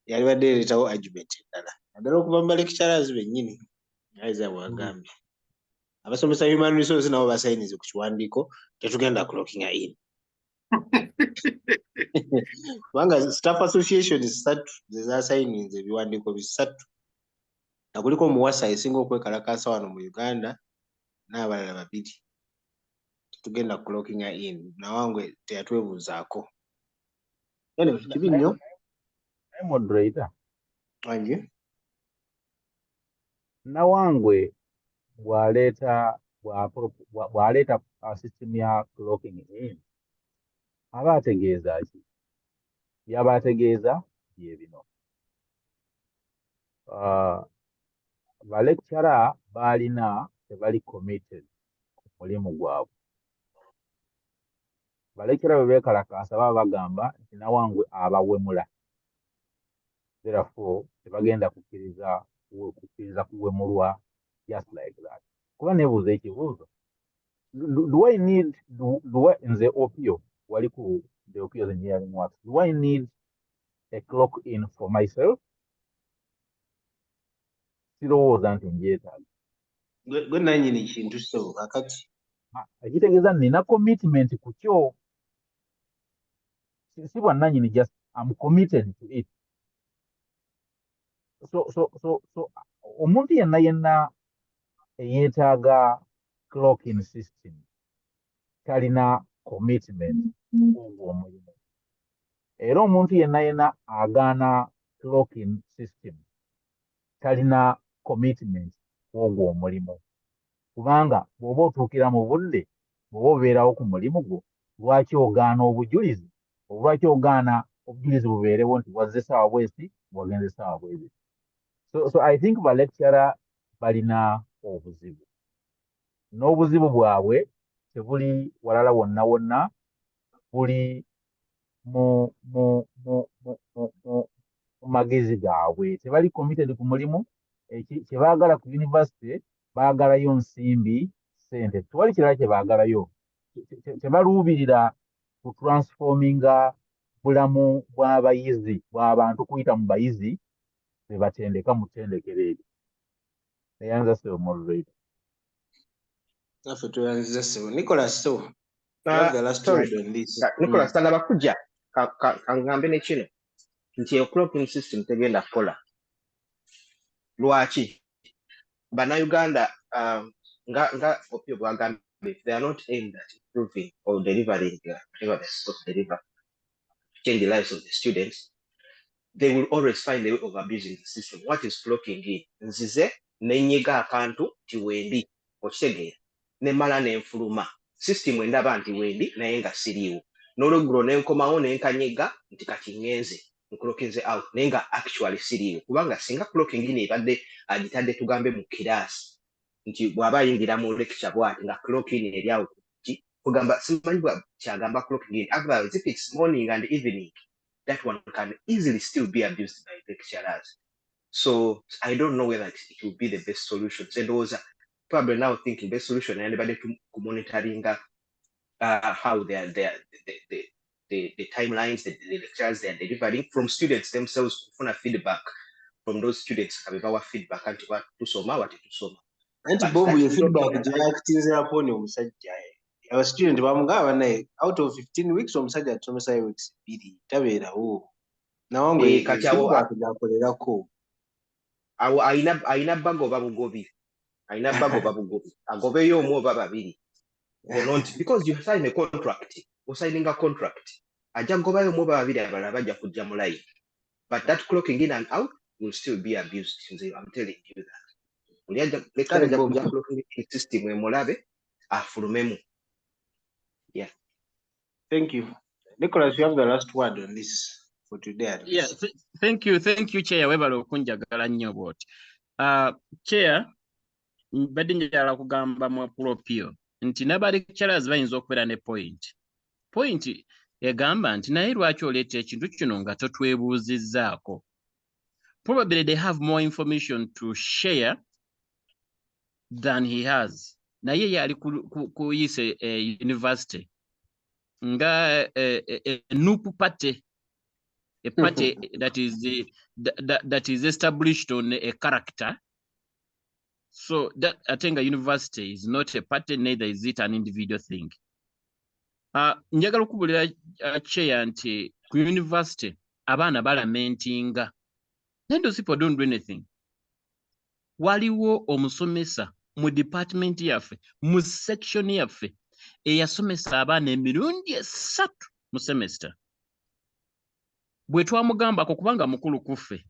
yalibadde ereetawo argument endala naddala okuva mu lecturers bennyini aiza bwagambye abasomesa human resource nabo basayinize ku kiwandiiko tetugenda clockinga in kubanga staff associations 3 zezasayininze ebiwandiiko 3 na kuliko omuwasa esinga okwekalakaasa wano mu Uganda n'abalala 2 tetugenda clockinga in. Nawangwe teyatwebuuzaako. Kibi nnyo moderator ange Nawangwe bw'aleeta system ya clocking in aba ategeeza ki? Yaba ategeeza bye bino. Balekitara balina tebali committed ku mulimu gwabwe. Balekera bwe beekalakaasa baba bagamba nti Nawangwe abawemula. Therefore, tebagenda kukkiriza kuwemulwa just like that. Kuba neebuuza ekibuuzo. Do I need, nze Opio, wali ku the Opio's engineering works, do I need a clock in for myself? Sirowooza nti njeetaaga. Gwe nannyini kintu so kakati. Ekitegeeza nina commitment ku kyo. Si bwannannyini, just I'm committed to it. So omuntu yenna eyeetaaga clocking system talina commitment ogwo omulimu. Era omuntu yenna agaana clocking system talina commitment ogwo omulimu. Kubanga bw'oba otuukira mu budde, bw'oba obeerawo ku mulimu gwo, lwaki ogaana obujulizi? Lwaki ogaana obujulizi bubeerewo nti wazze ssaawa bwezi, wagenze ssaawa bwezi? So I think ba lecturer balina obuzibu. N'obuzibu bwabwe tebuli walala wonna, buli mu magezi gaabwe. Tebali committed ku mulimu. Kye baagala ku university baagalayo nsimbi, ssente. Tewali kirala kye baagalayo. Tebaluubirira ku transforminga bulamu bw'abayizi, bw'abantu kuyita mu bayizi be batendeka mu ttendekero eryo. Eyanza Sebo moderator. Naffe tuyanziza Sebo. Nicholas, so you have the last word on this. Nicholas, talaba kujja kangambe ne kino nti clocking system tegenda kukola. Lwaki? Bannayuganda nga Opio bwagambye, they are not aimed at improving or delivering whatever they're supposed to deliver to change the lives of the students. They will always find a way of abusing the system. What is clocking in? Nzize nenyega akantu ti wendi okitegeera ne mala n'enfuluma system endaba nti wendi naye nga siriiwo n'oluggulo n'enkomawo n'enkanyega nti kati ngenzenclockinze out naye nga actually siriiwo kubanga singa clocking in ebadde agitadde tugambe mu kiraasi nti bw'aba ayingira mu lecture bw'ati nga clocking eri awo kugamba simanyi kyagamba clocking in. Otherwise, if it's morning and evening, that one can easily still be abused by lecturers. So I don't know whether it will be the best solution. And those probably now thinking best solution anybody to monitoring how the timelines, the lectures they are delivering from students themselves for feedback from those students. Have our feedback and what to soma. Anti Bob your feedback acting upon omusajja. Our student bamugaba naye out of 15 weeks omusajja atusomesa weeks 2 tabeerawo. Nawangwe kati awo akolerako. Awo ayina bagoba bugobi. Agobeyo omu oba babiri. Because you sign a contract. Signing a contract. Aja gobayo omu oba babiri abalala bajja kujja mu line. But that clocking in and out will still be abused. I'm telling you that. Uliaja lecturer aja kujja clocking in system emulabe afulumemu. Yeah. Thank you. Nicholas, you have the last word on this for today. Yeah, thank you, Chair. Webalo kunjagala nnyo bwoti. Chair, badde njagala kugamba mu Opio nti n'aba lecturers bayinza okubeera ne point. Point egamba nti naye lwaki oleeta ekintu kino nga totwebuuzizzaako. Probably they have more information to share than he has. Naye yali ku yise university nga nupu party, a party that is established on a character. So that I think a university is not a party, neither is it an individual thing. Njagala okubulira chair nti ku university abaana balamentinga. And those people don't do anything. Waliwo omusomesa mu department yaffe, mu section yaffe, eyasomesa abaana emirundi 3 mu semester. Bwe twamugamba kubanga mukulu kuffe.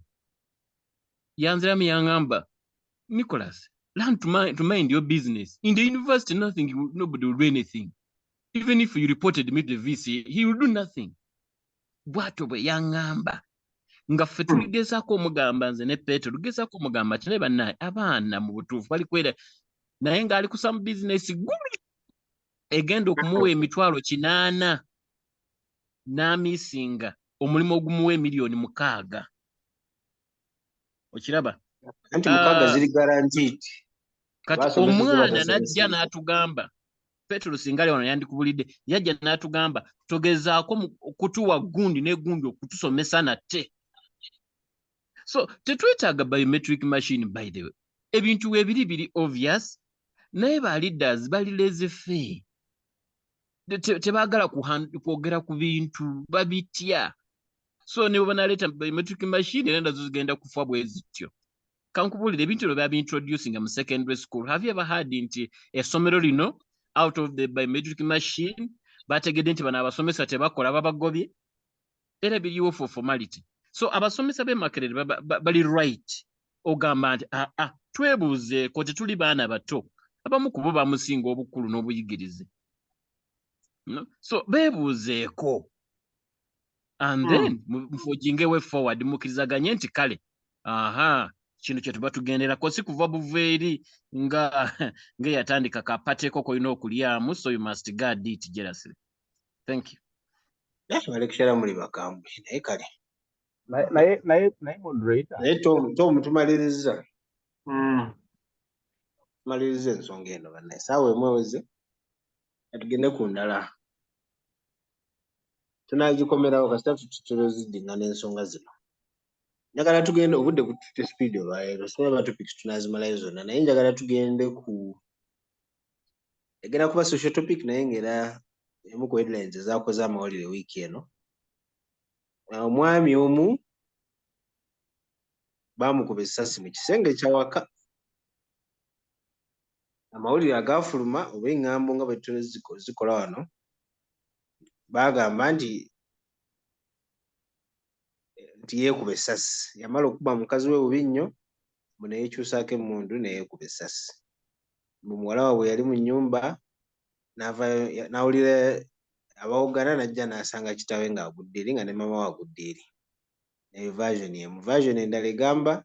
Yanziramu yangamba, Nicholas, learn to mind your business. In the university, nobody will do anything. Even if you reported me to the VC, he will do nothing. Bwato bwe yangamba. Nga ffe tuligezaako omugamba nze ne Petro, tuligezaako omugamba ati ne bannaye abaana mu butuufu bali kwera naye ng'ali ku some business gumi egenda okumuwa emitwalo 800 n'amisinga omulimu ogumuwa emiliyoni 6. Okiraba? Anti mukaaga ziri guaranteed. Kati omwana najja n'atugamba, Petro Singali wano yandikubulidde, yajja n'atugamba togezaako kutuwa gundi ne gundi okutusomesa nate. So tetwetaaga biometric machine by the way. Ebintu ebiri biri obvious, naye ba leaders bali laissez-faire. Tebaagala kwogera ku bintu babitya. So ne banaleeta biometric machine era nazo zigenda kufa bwe zityo. Kankubulira ebintu bya introducing mu secondary school. Have you ever heard nti essomero lino out of the biometric machine bategedde nti bano abasomesa tebakola babagobye? Era biriwo for formality. So abasomesa b'e Makerere bali right ogamba nti twebuuze ko tetuli baana bato. Abamu ku bo bamusinga obukulu n'obuyigirize. So beebuuzeeko. And then mufojinge way forward mukirizaganye nti kale kino kye tuba tugenderako si kuva buveeri nga yatandika kapateeko kolina okulyamu, so you must guard it jealously. Thank you. Balekera muli bakambwe naye kale. Naye moderator. Naye Tom tumaliriza. Tumaliriza ensonga eno bannaye. Saawa emweweze tugende ku ndala. Tunagikomerawo kasita tutulozidinga n'ensonga zino. Njagala tugende obudde kututte speed olwaleero. Sobola topics tunazimalayo zonna naye njagala tugende ku egenda kuba social topic naye ng'era emu ku headlines ezaakoze amawulire wiiki eno. Omwami omu baamukuba essasi mu kisenge ky'awaka. Amawulire agaafuluma oba eŋŋambo nga bwe zikola wano baagamba nti yeekuba essasi. Yamala okuba mukazi we bubi nnyo, ne yeekyusaako emmundu ne yeekuba essasi. Muwala waabwe yali mu nnyumba n'awulira abawogana n'ajja n'asanga kitaawe ng'agudde eri nga ne maama we agudde eri. Eyo version emu. Version endala egamba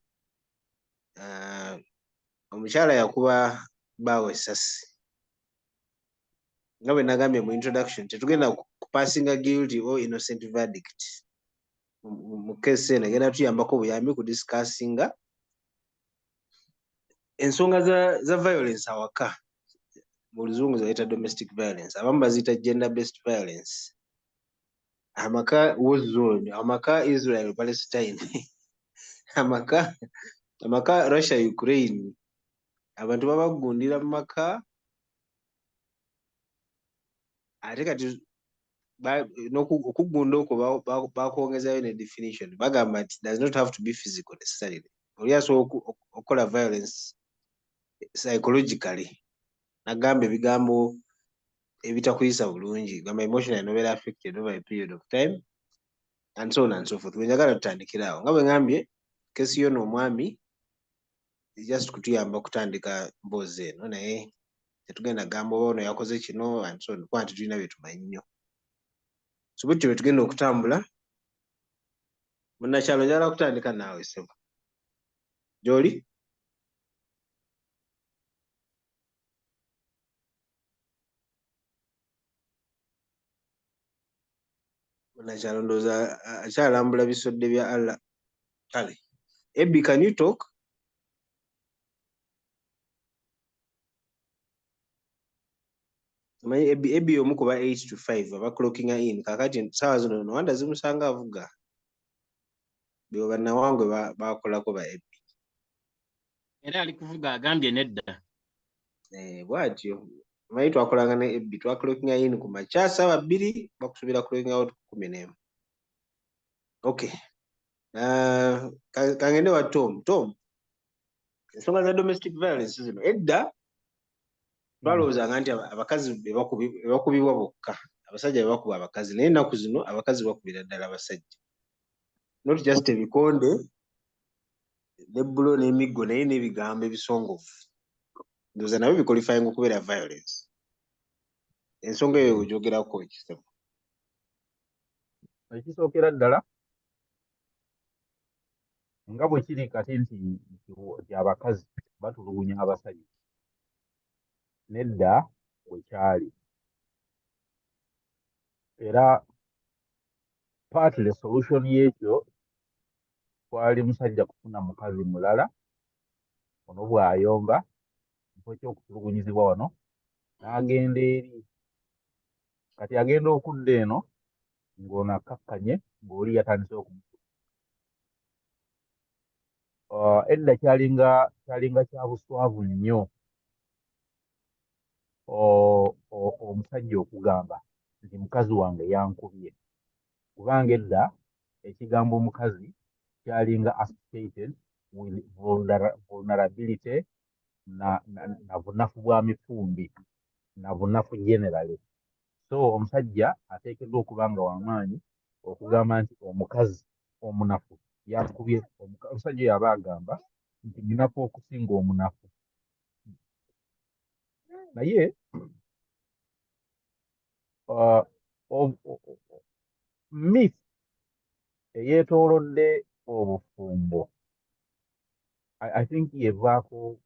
omukyala yakuba bbaawe essasi. Nga bwe nagambye mu introduction tetugenda kupassinga guilty or innocent verdict. Mu keesi eno egenda tuyambako buyambi ku discussinga ensonga za violence awaka. Mu Luzungu zayita domestic violence. Abamu baziyita gender based violence. Amaka war zone, amaka Israel Palestine, amaka Russia Ukraine. Abantu babagundira mu maka ate kati okugunda okwo bakwongezayo ne definition. Bagamba nti does not have to be physical necessarily. Oli asobola okukola violence psychologically. Nagamba ebigambo ebitakuyisa bulungi. Gamba emotionally nobeera affected over a period of time and so on and so forth. Njagala tutandikira awo. Nga bwe ngambye kesi y'ono omwami just kutuyamba kutandika mboozi eno naye tetugenda gamba oba ono yakoze kino and so on kuba nti tulina bye tumanyi nnyo. So butyo bwe tugenda okutambula. Munnakyalo njagala kutandika naawe ssebo. Gy'oli? Munnakyalo ndowooza akyalambula bisodde bya Allah. Kale. Ebbi, can you talk? Manyi Ebbi omu kuba 8 to 5 aba clockinga in. Kakati saawa zino no wanda zimusanga avuga. Bwe Nawangwe bakolako ba Ebbi. Era ali kuvuga agambye nedda. Bwatyo. Manyi twakolanga ne Ebbi clockinga in ku makya saawa 2 bakusubira clockinga out 11. Okay. Kangende wa Tom. Tom. Ensonga za domestic violence zino edda twalowoozanga nti abakazi bakubibwa bokka, abasajja bakuba abakazi, naye ennaku zino abakazi bakubira ddala abasajja. Not just ebikonde n'ebbulo n'emiggo naye n'ebigambo ebisongovu. Ndowooza nabyo biqualifying okubeera violence. Ensonga eyo ogyogerako ekisebo. Ekisookera ddala nga bwe kiri kati nti abakazi batulugunya abasajja. nedda bwe kyali. Era partly solution y'ekyo twali musajja kufuna mukazi mulala ono bw'ayomba kifo ky'okutulugunyizibwa wano n'agenda eri kati agenda okudda eno ng'ono akkakkanye ng'oli yatandise edda kyalinga kya buswavu nnyo omusajja okugamba nti mukazi wange yankubye, kubanga edda ekigambo omukazi kyalinga associated with vulnerability na bunafu bwa mifumbi na bunafu generally. So omusajja ateekeddwa okuba nga w'amaanyi okugamba nti omukazi omunafu yakubye omusajja yaba agamba nti munafu okusinga omunafu. Naye myth eyeetoolodde obufumbo I think yevaako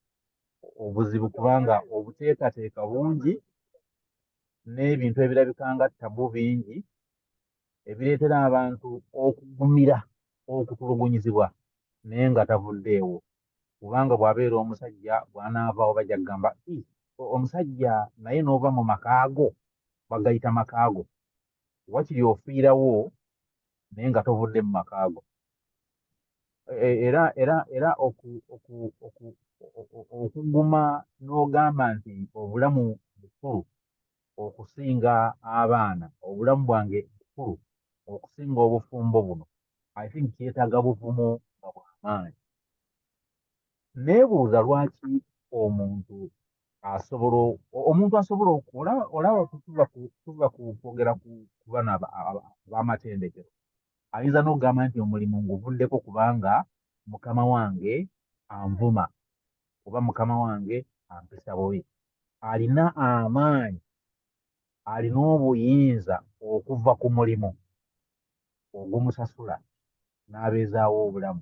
obuzibu, kubanga obuteekateeka bungi n'ebintu ebirabika nga tabu bingi ebireetera abantu okugumira okutulugunyizibwa naye nga tavuddeewo, kubanga bw'abeera omusajja bw'anaavaawo bajja kugamba omusajja naye n'ova mu makaago, bagayita makaago, wakiri ofiirawo naye nga tovudde mu makaago. Era okuguma n'ogamba nti obulamu bukulu okusinga abaana, obulamu bwange bukulu okusinga obufumbo buno, I think kyetaaga buvumu nga bw'amaanyi. Neebuuza lwaki omuntu asobola olaba tuva kwogera ku bano ab'amatendekero, ayinza n'okugamba nti omulimu nguvuddeko kubanga mukama wange anvuma oba mukama wange ampisa bubi. Alina amaanyi, alina obuyinza okuva ku mulimu ogumusasula n'abeezaawo obulamu,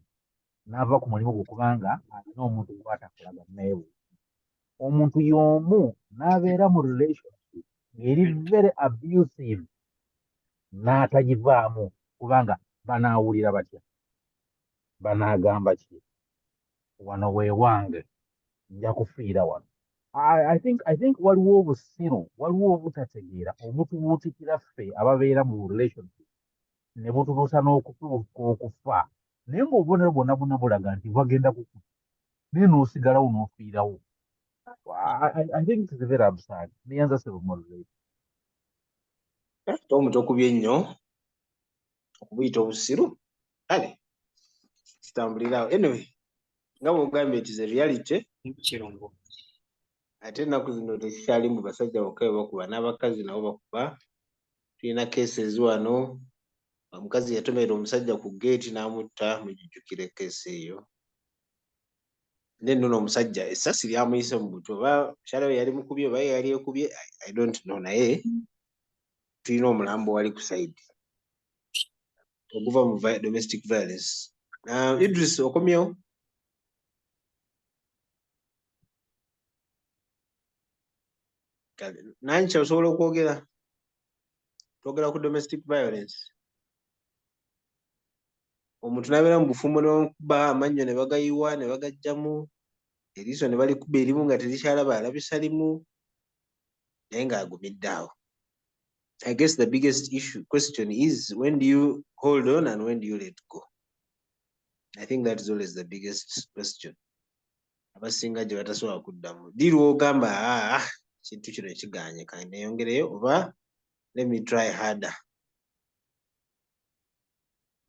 n'ava ku mulimu gwe kubanga alina omuntu gw'atakolaga naye. Omuntu y'omu n'abeera mu relationship ng'eri very abusive n'atagivaamu kubanga banaawulira batya, banaagamba ki, wano weewange nja kufiira wano. I think waliwo obusiru, waliwo obutategeera obutubuutikira ffe ababeera mu relationship ne butubuusa n'okutuuka okufa, naye ng'obubonero bwonna bwonna bulaga nti bagenda kukufa naye n'osigalawo n'ofiirawo. I think it's very absurd. Niyanza sebumulire. Omuntu okubye ennyo okubuyita obusiru kale kitambulirawo. Anyway, nga bw'ogambye it is a reality. Kirungo. Ate ennaku zino tekikyali mu basajja bokka be bakuba, n'abakazi nabo bakuba. Tulina cases wano, omukazi yatomera omusajja ku geeti n'amutta, mujijjukire keesi eyo. Nenno omusajja essasi lyamuyise mu buto, oba mukyala we yali mukubye oba yali ekubye, I don't know, naye tulina omulambo wali ku side oguva mu domestic violence. Idris, okomyewo? Nanki osobola okwogera? Twogera ku domestic violence. Omuntu n'abeera mu bufumbo ne bamukuba amannyo ne bagayiwa ne bagajjamu, eriiso ne balikuba erimu nga terikyalaba, alabisa limu naye ng'agumidde awo. I guess the biggest question is, when do you hold on and when do you let go? I think that is always the biggest question. Abasinga gye batasobola kuddamu. Ddi lw'ogamba kintu kino kiganye kandi neeyongereyo, oba let me try harder.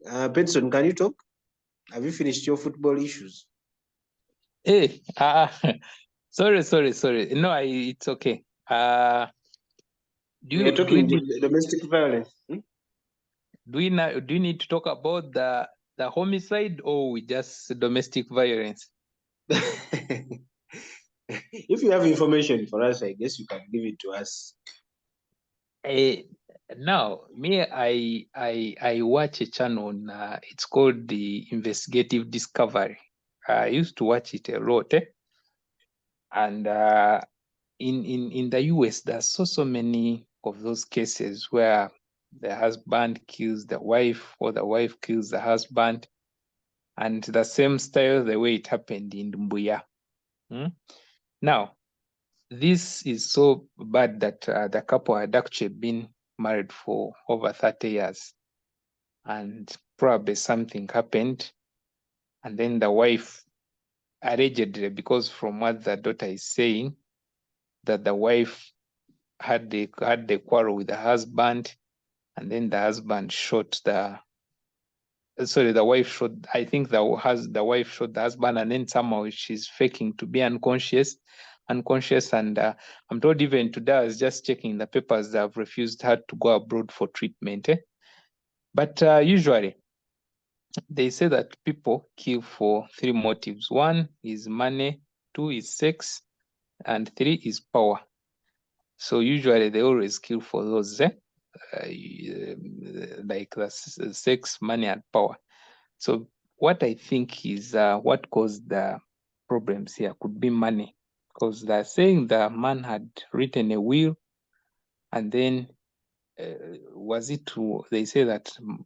Peterson, can you talk? Have you finished your football issues? Hey, sorry. No, it's okay. We are talking domestic violence. Do you need to talk about the homicide or we just domestic violence? If you have information for us, I guess you can give it to us. Now, me, I watch a channel on, it's called the Investigative Discovery. I used to watch it a lot, and in the US, there's so many of those cases where the husband kills the wife or the wife kills the husband, and the same style, the way it happened in Mbuya. Now, this is so bad that the couple had actually been married for over 30 years, and probably something happened, and then the wife allegedly, because from what the daughter is saying, that the wife had the quarrel with the husband, and then the husband shot the wife shot, I think the wife shot the husband, and then somehow she's faking to be unconscious, and I'm told even today, I was just checking the papers, that have refused her to go abroad for treatment. But usually they say that people kill for 3 motives. 1 is money, 2 is sex, and 3 is power. So usually they always kill for those, like the sex, money, and power. So what I think is what caused the problems here could be money, because they're saying the man had written a will, and then they say that a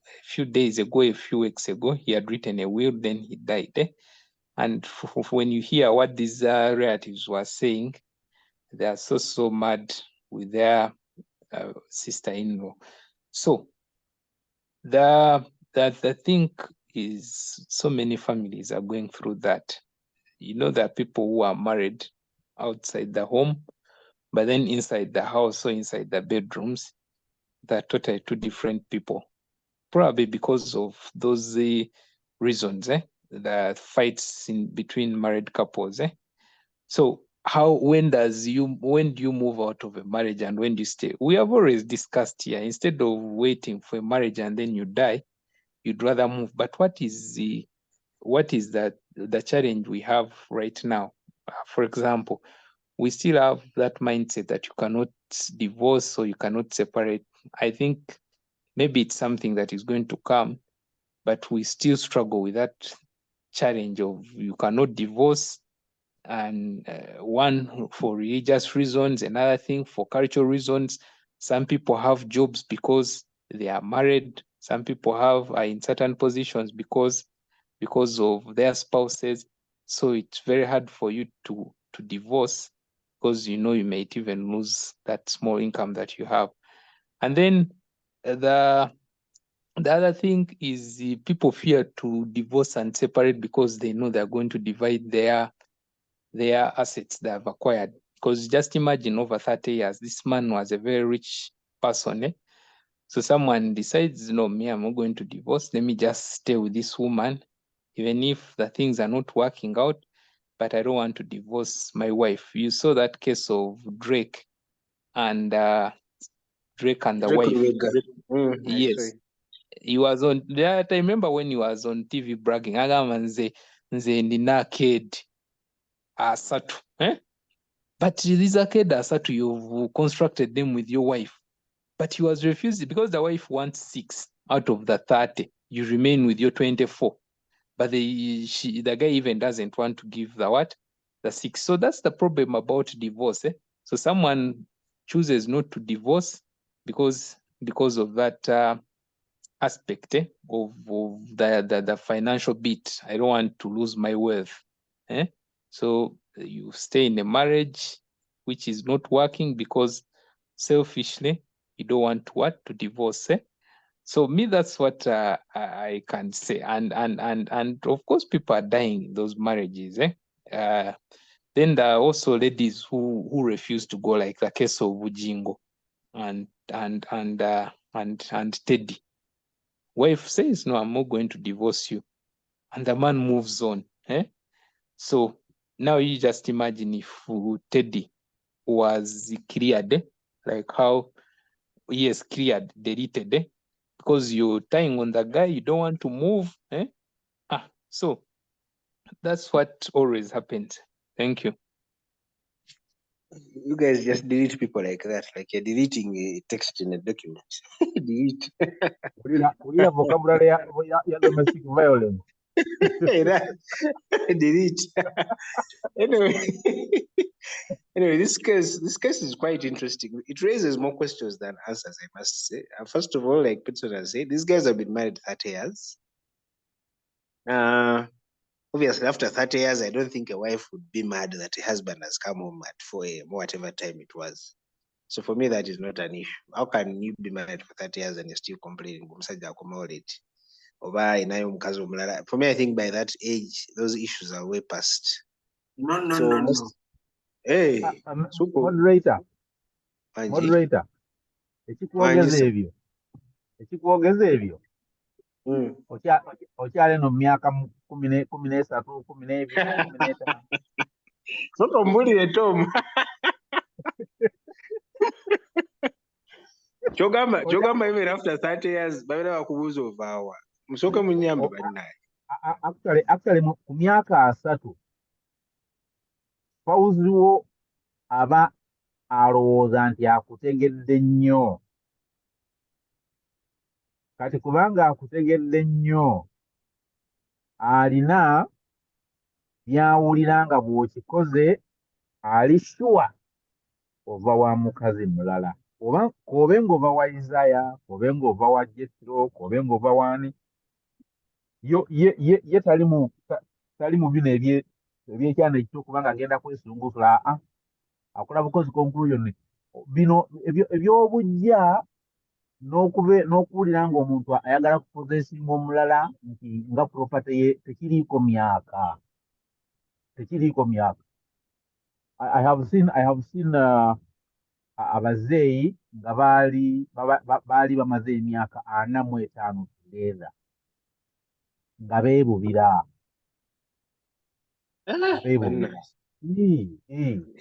few weeks ago, he had written a will, then he died. And when you hear what these relatives were saying, they are so mad with their sister-in-law. So the thing is, so many families are going through that. You know, there are people who are married outside the home, but then inside the house or inside the bedrooms, they're totally 2 different people. Probably because of those reasons, the fights in between married couples. So when do you move out of a marriage and when do you stay? We have always discussed here, instead of waiting for a marriage and then you die, you'd rather move. But what is the challenge we have right now? For example, we still have that mindset that you cannot divorce or you cannot separate. I think maybe it's something that is going to come, but we still struggle with that challenge of you cannot divorce, and one for religious reasons, another thing for cultural reasons. Some people have jobs because they are married. Some people are in certain positions because of their spouses. So it's very hard for you to divorce, because you might even lose that small income that you have. And then the other thing is people fear to divorce and separate because they know they're going to divide their assets they have acquired. Because just imagine, over 30 years, this man was a very rich person. So someone decides, no, me, I'm not going to divorce. Let me just stay with this woman, even if the things are not working out, but I don't want to divorce my wife. You saw that case of Drake and the wife. Yes. He was on that. I remember when he was on TV bragging, nze nina kid asatu. But these arcade asatu, you've constructed them with your wife. But he was refused because the wife wants 6 out of the 30. You remain with your 24. But the guy even doesn't want to give the 6. So that's the problem about divorce. So someone chooses not to divorce because of that aspect of the financial bit. I don't want to lose my wealth. So you stay in a marriage which is not working because selfishly you don't want to divorce. So me, that's what I can say. And of course, people are dying in those marriages. Then there are also ladies who refuse to go, like the case of Ujingo and Teddy. Wife says, no, I'm not going to divorce you. And the man moves on. So now you just imagine if Teddy was cleared, like how he is cleared, deleted, because you're tying on the guy, you don't want to move. So that's what always happens. Thank you. You guys just delete people like that, like you're deleting a text in a document. Delete. Ulira vocabulary ya domestic violence. Delete. Anyway, Anyway, this case is quite interesting. It raises more questions than answers, I must say. First of all, like Peterson has said, these guys have been married 30 years. Obviously, after 30 years, I don't think a wife would be mad that a husband has come home at 4 a.m. or whatever time it was. So for me, that is not an issue. How can you be married for 30 years and you're still complaining? For me, I think by that age, those issues are way past. No. Hey, super. Moderator. Manji. Moderator. Ekikwogeza ebyo. Okyali no myaka 13, 12, 15. Soka mbulire Tom. Chogamba even after 30 years, babera bakubuza ovaawa. Musoke munyambe bali naye. Actually ku myaka 3 Fawuziwo aba alowooza nti akutegedde nnyo. Kati kubanga akutegedde nnyo, alina byawulira nga bw'okikoze ali sure ova wa mukazi mulala. Kobe ng'ova wa Isaiah, kobe ng'ova wa Jethro, kobe ng'ova wani. Ye tali mu bino ebyekyana ekyokubanga agenda kwesunguusula. Akola bukozi conclusion. Bino ebyobujja n'okuwulira ng'omuntu ayagala kupozesinga omulala nti nga property ye tekiriiko myaka. I have seen abazeeyi nga baali bamaze emyaka 45 together nga beebubira.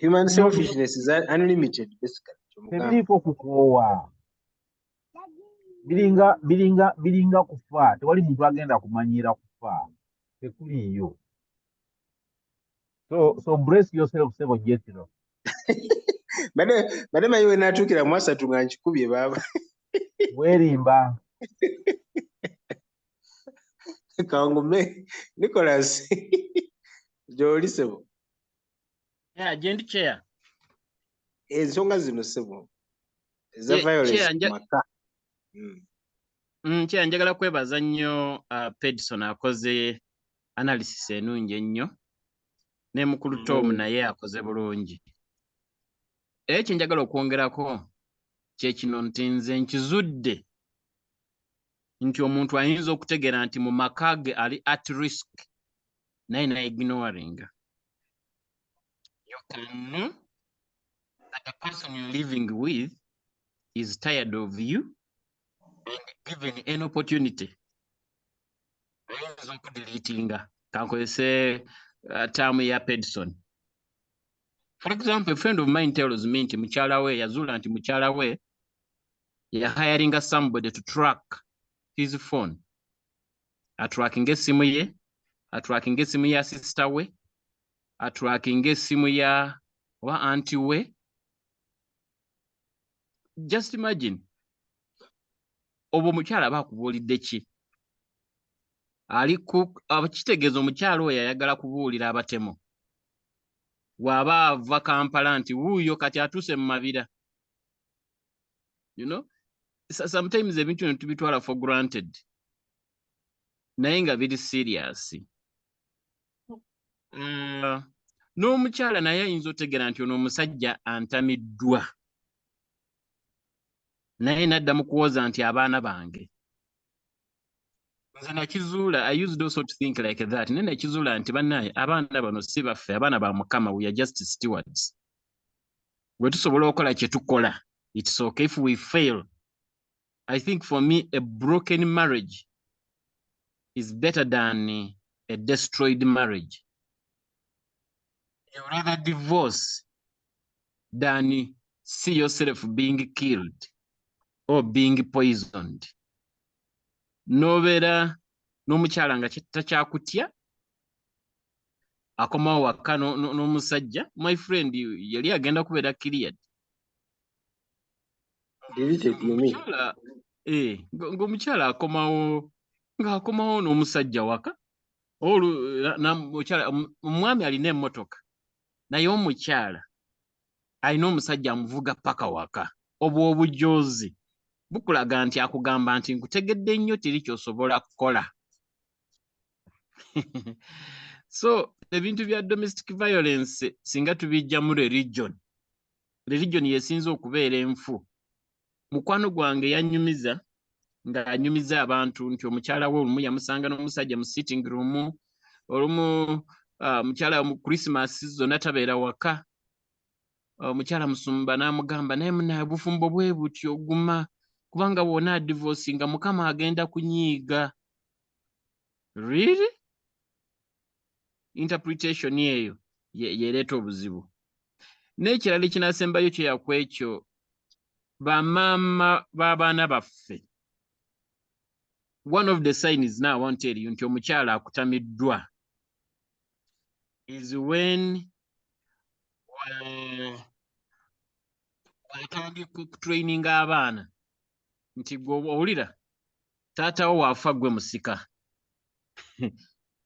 Human selfishness is unlimited, basically. Tebiriiko kukoowa. Biringa kufa. Tewali muntu agenda kumanyira kufa. Tekuliyo. So brace yourself, Sebo Jethro. Bade mayiwe n'atuukira mu 3 nga nkikubye baba. Werimba. Kangume Nicholas. Joli Sebo. Yeah, agent chair. Ensonga zino Sebo. Eza violence maka. Chair, njagala kwebaza nnyo Pedson akoze analysis enungi ennyo. Ne mukulu Tom naye akoze bulungi. Ekyo njagala okwongerako kye kino nti nze nkizudde nti omuntu ayinza okutegeera nti mu maka ge ali at risk naye ignoring. You can know that the person you're living with is tired of you and given an opportunity. Ayinza okudeletinga. Kankozese term ya Pedson. For example, a friend of mine tells me nti mukyala we yazula nti mukyala we ya hiring somebody to track his phone. Atracking esimu ye, atracking esimu ya sister we, atracking esimu ya wa auntie we. Just imagine. Obo mukyala bakubuulidde ki? Ali kitegeeza omukyala oyo ayagala kubuulira abatemo. Waba ava Kampala nti wuuyo kati atuuse mu mabira. You know, sometimes ebintu bino tubitwala for granted. Naye nga biri serious. N'omukyala naye ayinza otegeera nti ono omusajja antamiddwa. Naye nadda mu kuwoza nti abaana bange. Nze nakizuula, I used also to think like that. Naye nakizuula nti bannaye abaana bano si baffe, abaana ba Mukama, we are just stewards. Bwe tusobola okukola kye tukola, it's okay if we fail. I think for me, a broken marriage is better than a destroyed marriage. You rather divorce than see yourself being killed or being poisoned. Nobeera n'omukyala nga takyakutya akomawo waka n'omusajja. My friend yali agenda kubeera cleared. Ng'omukyala akomawo n'omusajja waka. Omwami alina emmotoka naye omukyala alina omusajja amuvuga paka waka obwo obujoozi bukulaga nti akugamba nti nkutegedde nnyo teri ky'osobola kukola. So ebintu bya domestic violence singa tubijja mu religion yesinza okubeera enfu. Mukwano gwange yanyumiza ng'anyumiza abantu nti omukyala we olumu yamusanga n'omusajja mu sitting room, olumu mukyala mu Christmas zonna tabeera waka. Omukyala musumba n'amugamba naye munaye bufumbo bwe butyo guma kubanga wona divorce nga Mukama agenda kunyiiga. Really? Interpretation eyo yereeta obuzibu. N'ekirala ekinasembayo kyeyakwekyo bamaama b'abaana baffe. One of the signs now I want to tell you nti omukyala akutamiddwa is when watandika okutraininga abaana nti gwe owulira taata wo waafa gwe musika.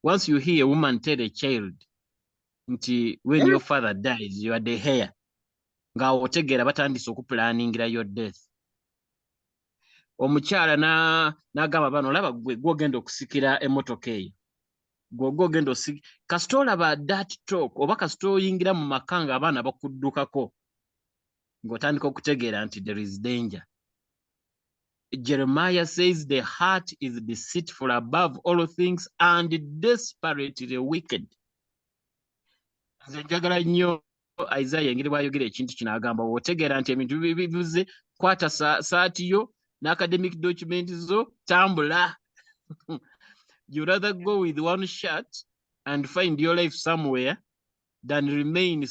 Once you hear a woman tell a child nti when your father dies you are the heir, ng'awo otegeera batandise okupulaningira your death. Omukyala n'agamba abaana olaba gwe gw'ogenda okusikira emmotoka eyo, gw'ogenda osikira kasita olaba that talk oba kasita oyingira mu maka ng'abaana bakuddukako ng'otandika okutegeera nti there is danger. Jeremiah says the heart is deceitful above all things and desperately wicked. Nze njagala nnyo Isaiah engeri bw'ayogera ekintu kino agamba w'otegeera nti ebintu bibuze kwata saati yo n'academic documents zo tambula. You rather go with one shot and find your life somewhere than remain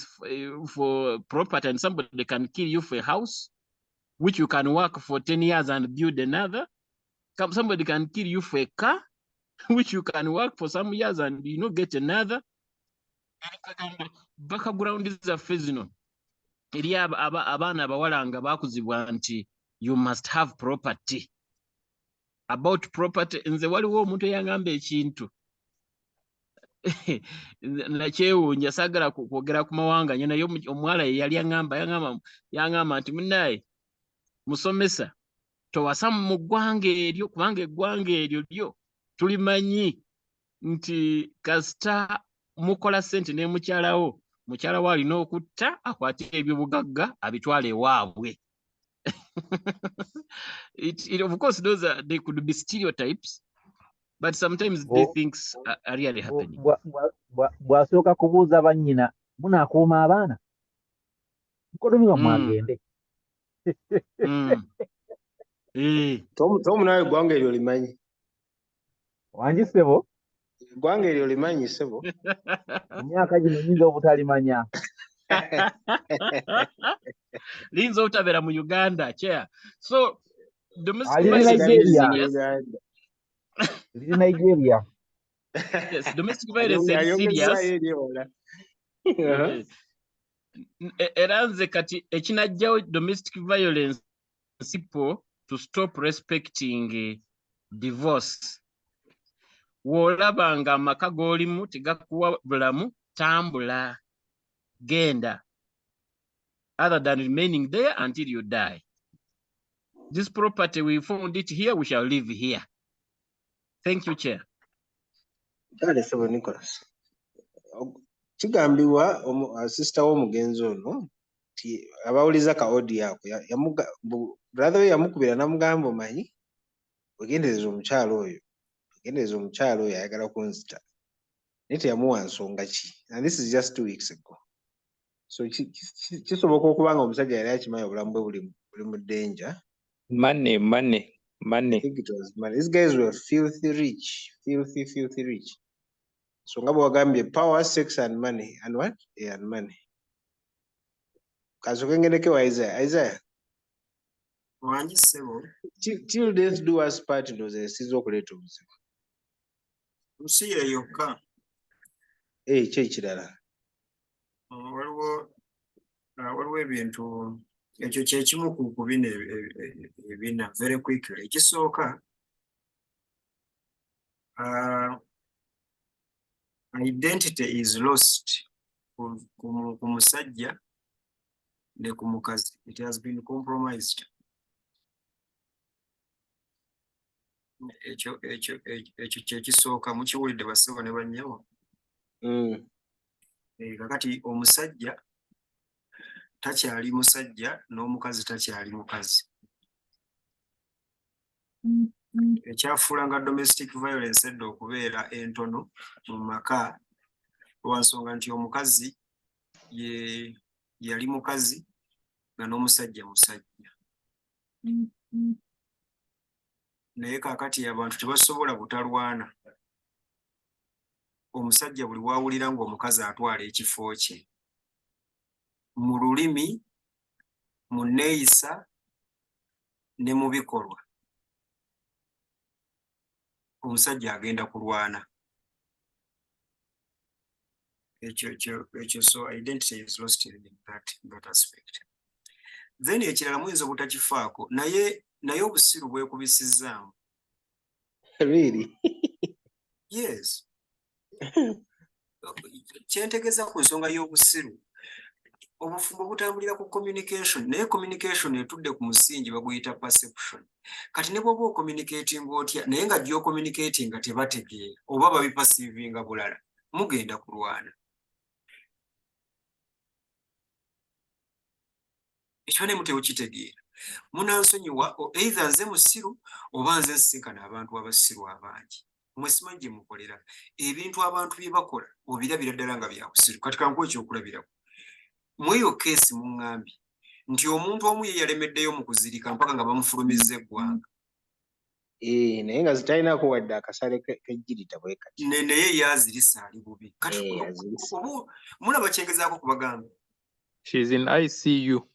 for property and somebody can kill you for a house which you can work for 10 years and build another. Somebody can kill you for a car which you can work for some years and get another. Background zaffe zino eri abaana abawala nga bakuzibwa nti you must have property. About property, nze waliwo omuntu eyangamba ekintu nakyewuunya saagala kwogera ku mawanga naye omuwala yali yangamba nti munnaye musomesa towasa mu ggwanga eryo kubanga eggwanga eryo lyo tulimanyi nti kasita mukola ssente ne mukyala we alina okutta akwate ebyobugagga abitwala ewaabwe. Of course they could be stereotypes but sometimes these things are really happening. Bw'asooka kubuuza bannyina munaakuuma abaana mukodomiwa mwagende. Tom nawe eggwanga eryo limanyi. Wangi ssebo? Eggwanga eryo limanyi ssebo? Emyaka gino nyinza obutalimanya. Liyinza obutabeera mu Uganda chair. So domestic Nigeria. Yes, domestic violence is serious. Era nze kati ekinajjawo domestic violence people to stop respecting divorce. W'olaba nga amaka g'olimu tegakuwa bulamu tambula genda other than remaining there until you die. This property we found it here, we shall live here. Thank you, Chair. Kale sebo Nicholas. Kigambibwa sister w'omugenzi ono nti abawuliza ka audio ako brother we yamukubira namugamba omanyi wegendereza omukyalo oyo ayagala kunzita naye teyamuwa nsonga ki, and this is just 2 weeks ago. So kisoboka okuba nga omusajja yali akimanyi obulamu bwe buli mu danger. Money. I think it was money. These guys were filthy rich. So nga bwagambye power, sex and money. And what? Yeah, and money. Kaso kengeneke wa Isaiah. Wangi ssebo. Till death do us part ndoze esiza okuleeta obuzibu. Nsiire yokka. Kye ekirala. Waliwo ebintu ekyo kyekimu ku bino ebina very quickly. Ekisooka identity is lost ku musajja ne ku mukazi. It has been compromised. Ekyo kyekisooka mukiwulidde basebo ne bannyawo. Kakati omusajja takyali musajja n'omukazi takyali mukazi. Ekyafuulanga domestic violence edda okubeera entono mu maka lwa nsonga nti omukazi yali mukazi nga n'omusajja musajja. Naye kaakati abantu tebasobola butalwana. Omusajja buli wawulira ng'omukazi atwala ekifo kye mu lulimi, mu nneeyisa ne mu bikolwa, omusajja agenda kulwana. Ekyo so identity is lost in that aspect. Then ekirala muyinza obutakifaako naye obusiru bwekubisizzaamu. Really? Yes. Kyentegeeza ku nsonga y'obusiru, obufumbo butambulira ku communication, naye communication etudde ku musingi baguyita perception. Kati ne bw'oba ocommunicating otya naye nga gy'ocommunicating nga tebategeera oba babipasiivinga bulala, mugenda kulwana. Ekyo ne mutewo kitegeera. Munansonyiwa either nze musiru oba nze nsisinkana abantu abasiru abangi. Mmwe simanyi gye mukolera. Ebintu abantu bye bakola obirabira ddala nga bya busiru. Kati kankuwa ekyokulabirako. Mweyo keesi muŋŋambye nti omuntu omu ye yalemeddeyo mu kuzirika mpaka nga bamufulumizza eggwanga. Naye nga zitalinaako wadde akasale k'ejjirita bwe kati. Naye yazirisa ali bubi. Kati mulaba kyengezaako kubagamba. She's in ICU.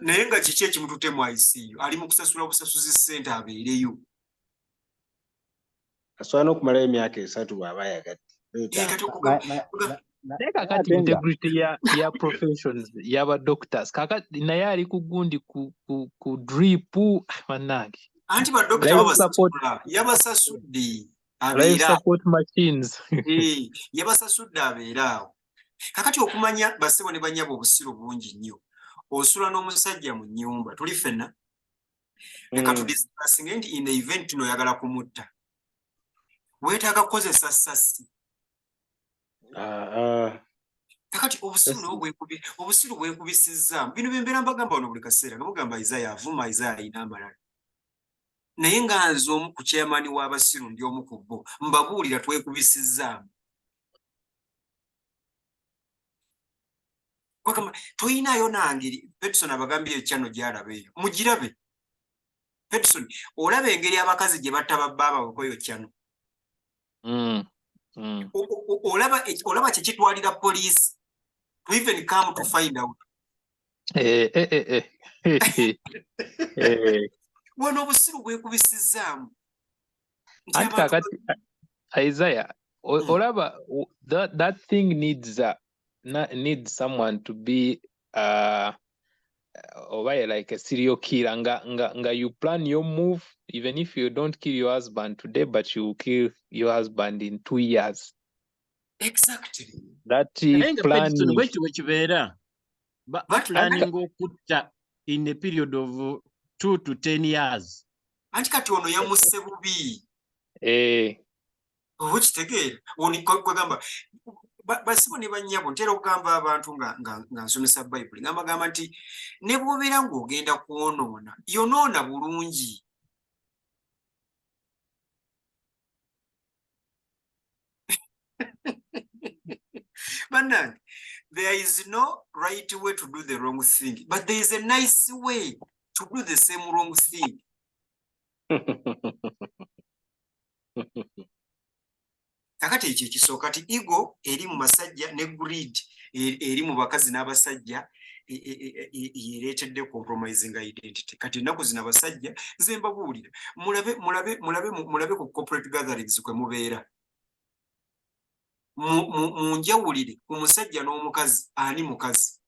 Naye nga kiki ekimututte mu ICU? Ali mu kusasula busasuzi ssente abeereyo. Asobola n'okumalayo emyaka 3 bw'aba ayagadde. Naye kakati integrity ya professions y'aba doctors kakati naye ali ku gundi ku drip manage. Anti ba doctor yabasasudde life support machines. Yabasasudde abeeraawo. Kakati okumanya basebo ne banyabo obusiru bungi nnyo. Osula n'omusajja mu nnyumba tuli ffenna. Leka tudiscussing nti in the event no yagala kumutta. Weetaaga kukozesa ssasi. Kakati obusiru bwekubisizzaamu. Bino bye mbeera mbagamba wano buli kaseera nga mugamba Isaiah avuma Isaiah alina amalala. Naye nga nze omu ku chairman w'abasiru ndi omu ku bo mbabuulira twekubisizzaamu. Toyinaayo nangeri Peterson abagambye ekyano gy'alabeeyo mugirabe. Peterson olaba engeri abakazi gye batta babbaaba bakoyo kyano. Olaba kyekitwalira poliisi to even come to find out. Wano obusiru bwekubisizzaamu. Anti kakati Isaiah olaba that thing needs someone to be like a serial killer. Nga you plan your move even if you don't kill your husband today, but you kill your husband in 2 years. Exactly. That plan. Planning okutta in a period of 2 to 10 years. Anti kati ono yamusse bubi. Okitegeera oni kwegamba basibo ne bannyabo ntera okugamba abantu nga nsomesa Bayibuli nga bagamba nti ne bw'obeera ng'ogenda kwonoona yonoona bulungi. Bannange, there is no right way to do the wrong thing, but there is a nice way to do the same wrong thing. Kakati ekyo ekisooka kati ego eri mu basajja ne greed eri mu bakazi n'abasajja yereetedde compromising identity. Kati ennaku zino abasajja nze mbabuulira mulabe ku corporate gatherings kwe mubeera. Mu njawulire ku musajja n'omukazi ani mukazi.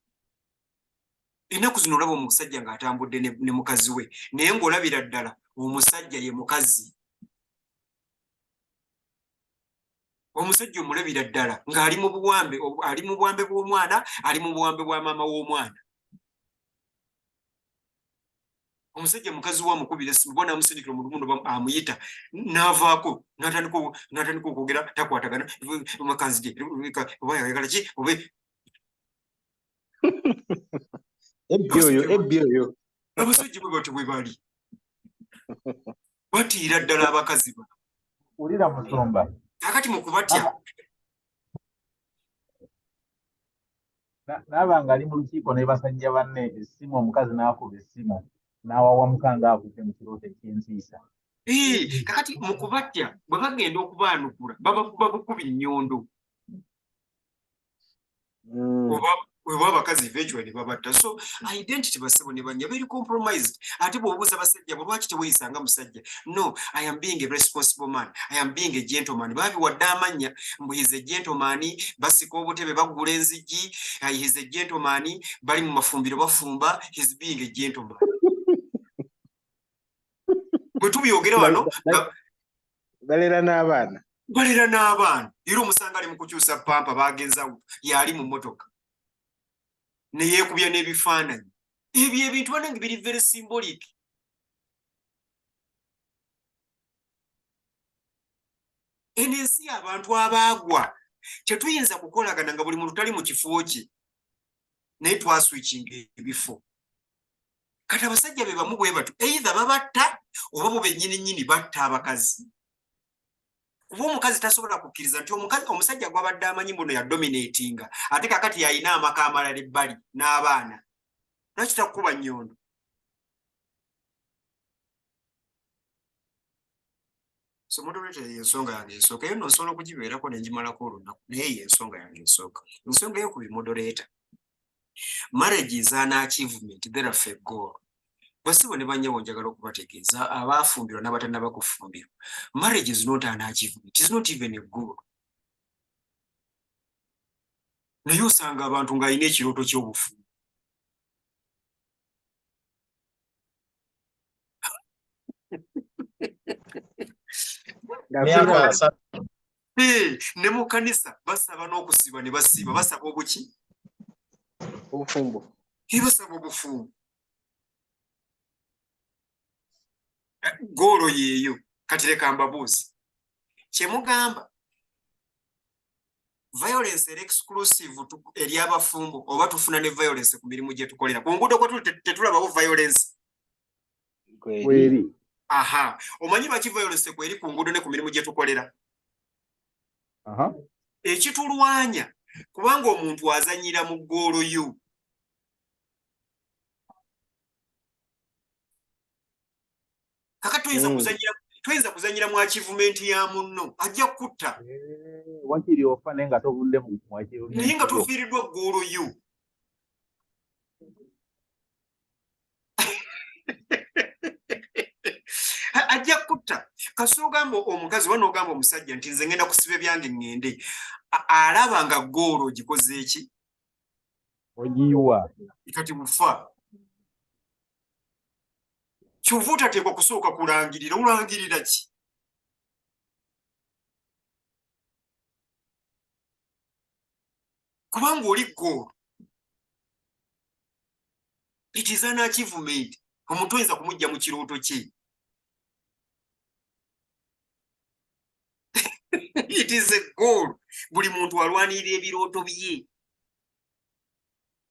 Ennaku zino olaba omusajja ng'atambudde ne mukazi we naye ng'olabira ddala omusajja ye mukazi. omusajja omulabira ddala ng'ali mu buwambe bw'omwana ali mu buwambe bwa maama w'omwana. Omusajja mukazi wa mukubira essimu bona amusindikira mu luguudo amuyita n'avaako n'atandika okwogera takwatagana makanzi gye oba yayagala ki oba ebyo abasajja bwe batyo bwe bali batiira ddala abakazi ba Ulira Musumba. kakati mu kubatya N'abanga ali mu lukiiko ne basajja banne essimu omukazi n'akuba essimu n'awawa mukanga avudde mu kirooto eky'ensiisa. kakati mu kubatya bwe bagenda okubaanukula babukuba ennyondo oba abakazi eventually babatta. So identity basebo ne banya very compromised. Ate bw'obuuza basajja bo lwaki teweyisanga musajja? No, I am being a responsible man. I am being a gentleman. Baabi wadde amanya mbu he's a gentleman, basika obutebe bagula enzigi, he's a gentleman, bali mu mafumbiro bafumba, he's being a gentleman. Bwe tubyogera wano balera n'abaana era omusanga ali mu kukyusa pampa bagenza yali mu mmotoka ne yeekubya n'ebifaananyi ebyo ebintu banange biri very symbolic. Eno ensi abantu abaagwa tetuyinza kukolagana nga buli muntu tali mu kifo kye naye twaswikinga ebifo. Kati abasajja be bamu bwe batu either babatta oba bo bennyini batta abakazi. Kuba omukazi tasobola kukkiriza nti omusajja gw'abadde amanyi mbuno ya dominatinga ate kakati yalina amaka amalala ebbali n'abaana lwaki takuba nnyondo? So moderator y'ensonga yange esooka eyo nsobola okugibeerako ne ngimalako olunaku naye y'ensonga yange esooka. Ensonga ey'okubiri moderator, marriage is an achievement, therefore a goal. Basibo ne banyawo njagala okubategeeza abaafumbirwa n'abatannaba kufumbirwa. Marriage is not an achievement. It is not even a goal. Naye osanga abantu ng'alina ekirooto ky'obufumbo. Ne mu kkanisa basaba n'okusiba ne basiba basaba obuki? obufumbo. Basaba obufumbo. Goolo yeeyo kati leka mbabuuzi kye mugamba violence exclusive eri abafumbo oba tufuna ne violence ku mirimu gye tukolera ku nguudo kwe tetulabawo violence Kweri. aha omanyi baki violence kweri ku nguudo ne ku mirimu gye tukolera? Ekitulwanya kubanga omuntu azanyira mu goolo yo. Kakati tuyinza kuzanyira mu achievement ya munno ajja kutta Wakiri ofa naye nga tobudde mu achievement naye nga tufiiriddwa ggoolo yo. Ajja kutta kasi ogamba omukazi oba n'ogamba omusajja nti nze ngenda kusiba ebyange ŋŋende alaba nga ggoolo ogikoze eki? ogiyiwa. Kati bufa kyova otateekwa kusooka kulangirira olangirira ki? Kubanga oli ggoolo. It is an achievement. Omuntu oyinza kumujja mu kirooto kye. It is a goal. Buli muntu alwanirira ebirooto bye.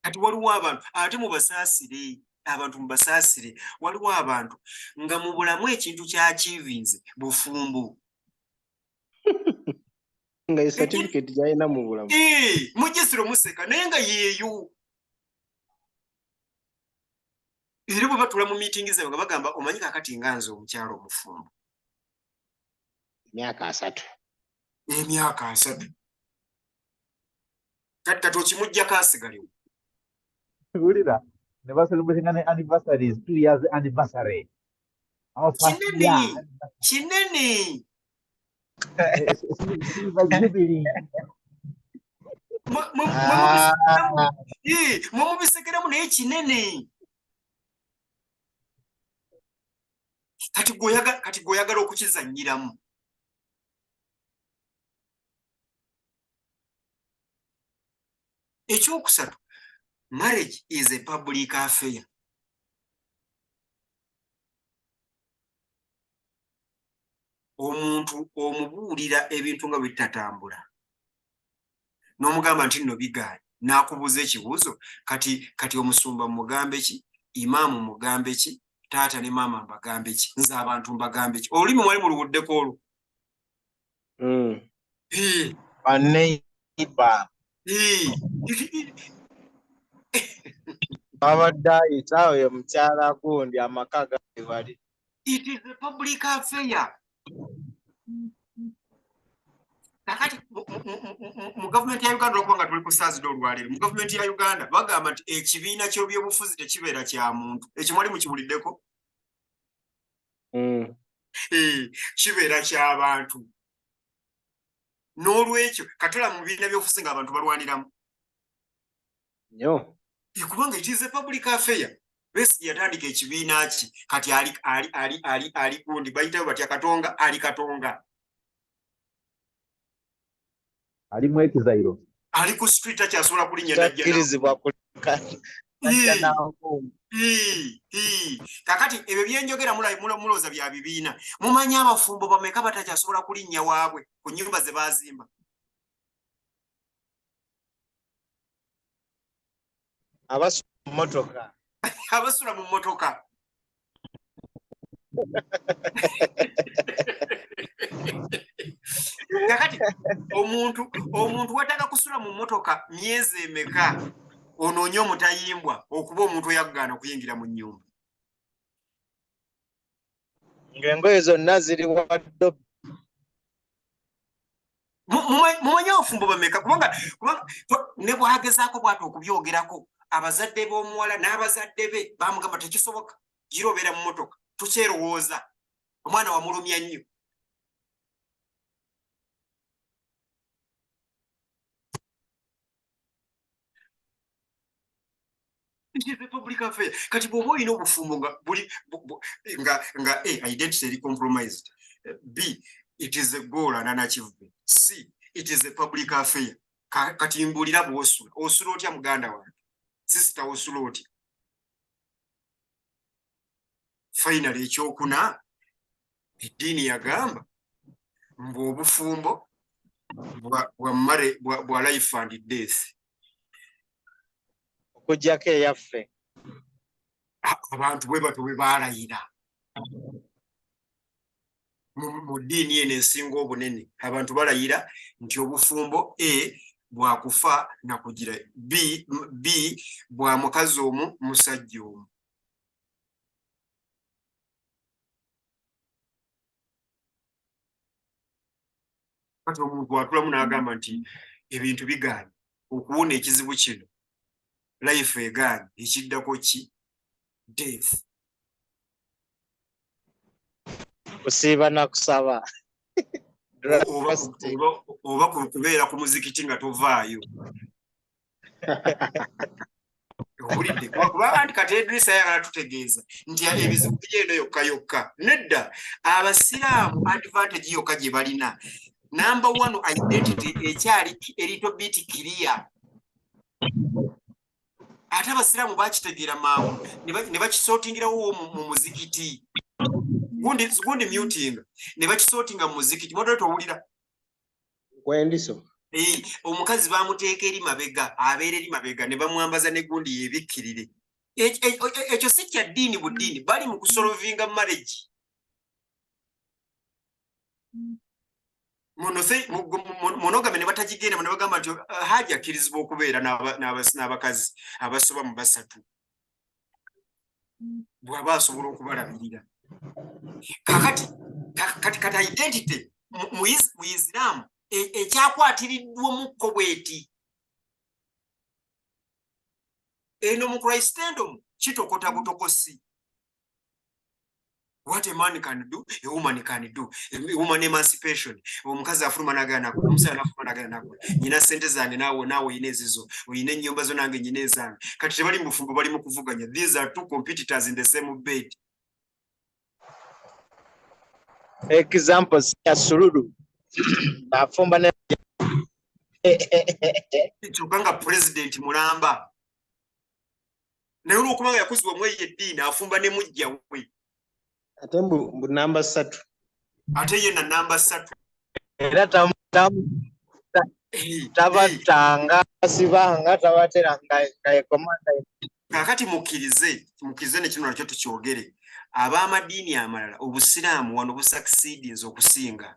Kati waliwo abantu ate mubasaasire abantu mubasaasire waliwo abantu nga mu bulamu ekintu ky'achivinze bufumbo. Nga ye certificate gy'alina mu bulamu. Mujjisiro museka naye nga yeeyo. Era bwe batula mu meeting ze nga bagamba omanyi kakati nga nze omukyalo omufumbo. Emyaka 3. Emyaka 3. Kati okimuggyako asigalewo. Ulira. Never celebrating an anniversary is 2 years anniversary. Our first year. Kinene. Jubilee. Mumubisekeramu naye kinene. Kati gwoyagala okukizannyiramu. Ekyokusatu, marriage is a public affair. Omuntu omubuulira ebintu nga bitatambula n'omugamba nti nno bigaanye n'akubuuza ekibuuzo kati omusumba mugambe ki, imaamu mugambe ki, taata ne maama mbagambe ki, nze abantu mbagambe ki? Olulimi mwali muluwuddeko olwo? Baneiba abadde ayita oyo mukyala gundi amaka gali bali. It is a public affair. Kakati mu gavumenti ya Uganda okuba nga tuli ku saazi olwaleero, mu gavumenti ya Uganda bagamba nti ekibiina ky'ebyobufuzi tekibeera kya muntu. Ekyo mwali mukiwuliddeko? Kibeera ky'abantu. N'olwekyo katula mu bibiina by'obufuzi ng'abantu balwaniramu. Nnyo. Kubanga it is a public affair. Besi yatandika ekibiina ki kati ali kundi bayitayo batya Katonga, ali Katonga. Ali mu ekizairo. Ali ku street akyasobola kulinnya Takkirizibwa kulika. Kakati ebyo byenjogera mulowooza bya bibiina. Mumanyi abafumbo bameka batakyasobola kulinnya waabwe ku nnyumba ze baazimba? Abasula mu mmotoka. Abasula mu mmotoka. Kakati omuntu wataka kusula mu mmotoka myezi emeka onoonye omutayimbwa okuba omuntu oyagaana okuyingira mu nnyumba? Ng'engoye zonna ziri waddo. Mumanyi abafumbo bameka? Kubanga ne bwagezaako bw'ati okubyogerako, abazadde b'omuwala n'abazadde be bamugamba tekisoboka, gira obeera mu mmotoka, tukyerowooza, omwana wamulumya nnyo. Public affair. Kati bw'oba olina obufumbo nga A, identity eri compromised, B, it is a goal and an achievement, C, it is a public affair. Kati mbuulira bw'osula. Osula otya muganda wange? Sister osula otya? Finally ekyokuna, eddiini yagamba mbu obufumbo bwa life and death. Okuggyako eyaffe. Abantu bwe batyo bwe baalayira. Mu ddiini eno esinga obunene abantu balayira nti obufumbo A bwakufa na kugira, B bwa mukazi omu musajja omu. Kati omuntu atulamu n'agamba nti ebintu bigaanye, okuwona ekizibu kino life egaanye, ekiddako ki? Death. Kusiiba na kusaba. Oba kubeera ku muzikiti nga tovaayo. Owulidde? Kubanga nti kati Idrisa ayagala tutegeeza nti ebizibu byeno yokka yokka. Nedda, abasiraamu advantage yokka gye balina. Number one, identity ekyali a little bit clear. Ate abasiraamu bakitegeera mangu ne bakisootingirawo mu muzikiti. Gundi muting ne bakisootinga mu muzikiti. Moderator owulira? Wendiso. Omukazi bamuteeka eri mabega, abeera eri mabega ne bamwambaza ne gundi yebikkirire. Ekyo si kya ddiini buddiini, bali mu kusolovinga marriage. Monogamy ne batagigenda ne bagamba nti Hajji akkirizibwa okubeera n'abakazi abasoba mu basatu bw'aba asobola okubalabirira. Kati identity mu Islam ekyakwatiriddwamukko bweti. Eno mu Christendom kitokota butokosi. What a man can do, a woman can do. A woman emancipation. Omukazi afuluma n'agenda nako, omusajja afuluma n'agenda nako. Nyina ssente zange naawe oyina ezizo, oyina ennyumba zo nange nyina ezange. Kati tebali mu bufumbo, bali mu kuvuganya. These are two competitors in the same bed. Examples ya sululu. Bafumba ne Chukanga president mulamba. Na yule okubanga yakuzibwa mu eddiini afumba ne mujja we. Ate mbu namba 3. Ate ye na namba 3. Era tabatanga sibanga tabatera nga komanda. Kakati mukirize ne kino nakyo tukyogere. Ab'amadiini amalala obusiraamu wano busucceedinze okusinga.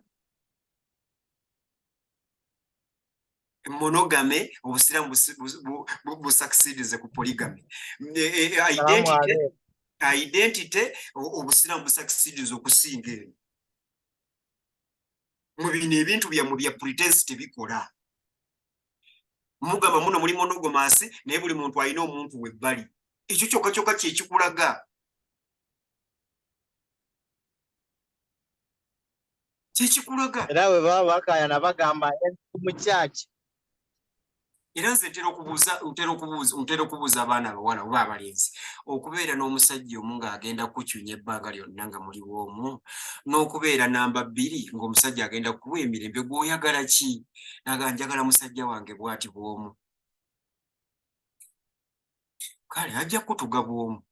Monogamy obusiraamu busucceedinze ku polygamy. Identity obusiraamu busucceedinze okusinga. Mu bino ebintu byammwe bya pretense tebikola. Mugamba muno muli monogamous naye buli muntu alina omuntu webbali. Ekyo kyokka kye kikulaga. Kikulaga. Era we baba bakayana bagamba mu church. Era nze ntera okubuuza abaana abawala oba abalenzi okubeera n'omusajja omu ng'agenda kukyunya ebbanga lyonna nga muli bw'omu n'okubeera namba 2 ng'omusajja agenda kuwa emirembe gw'oyagala ki naga njagala musajja wange bw'ati bw'omu kale ajja kutuga bw'omu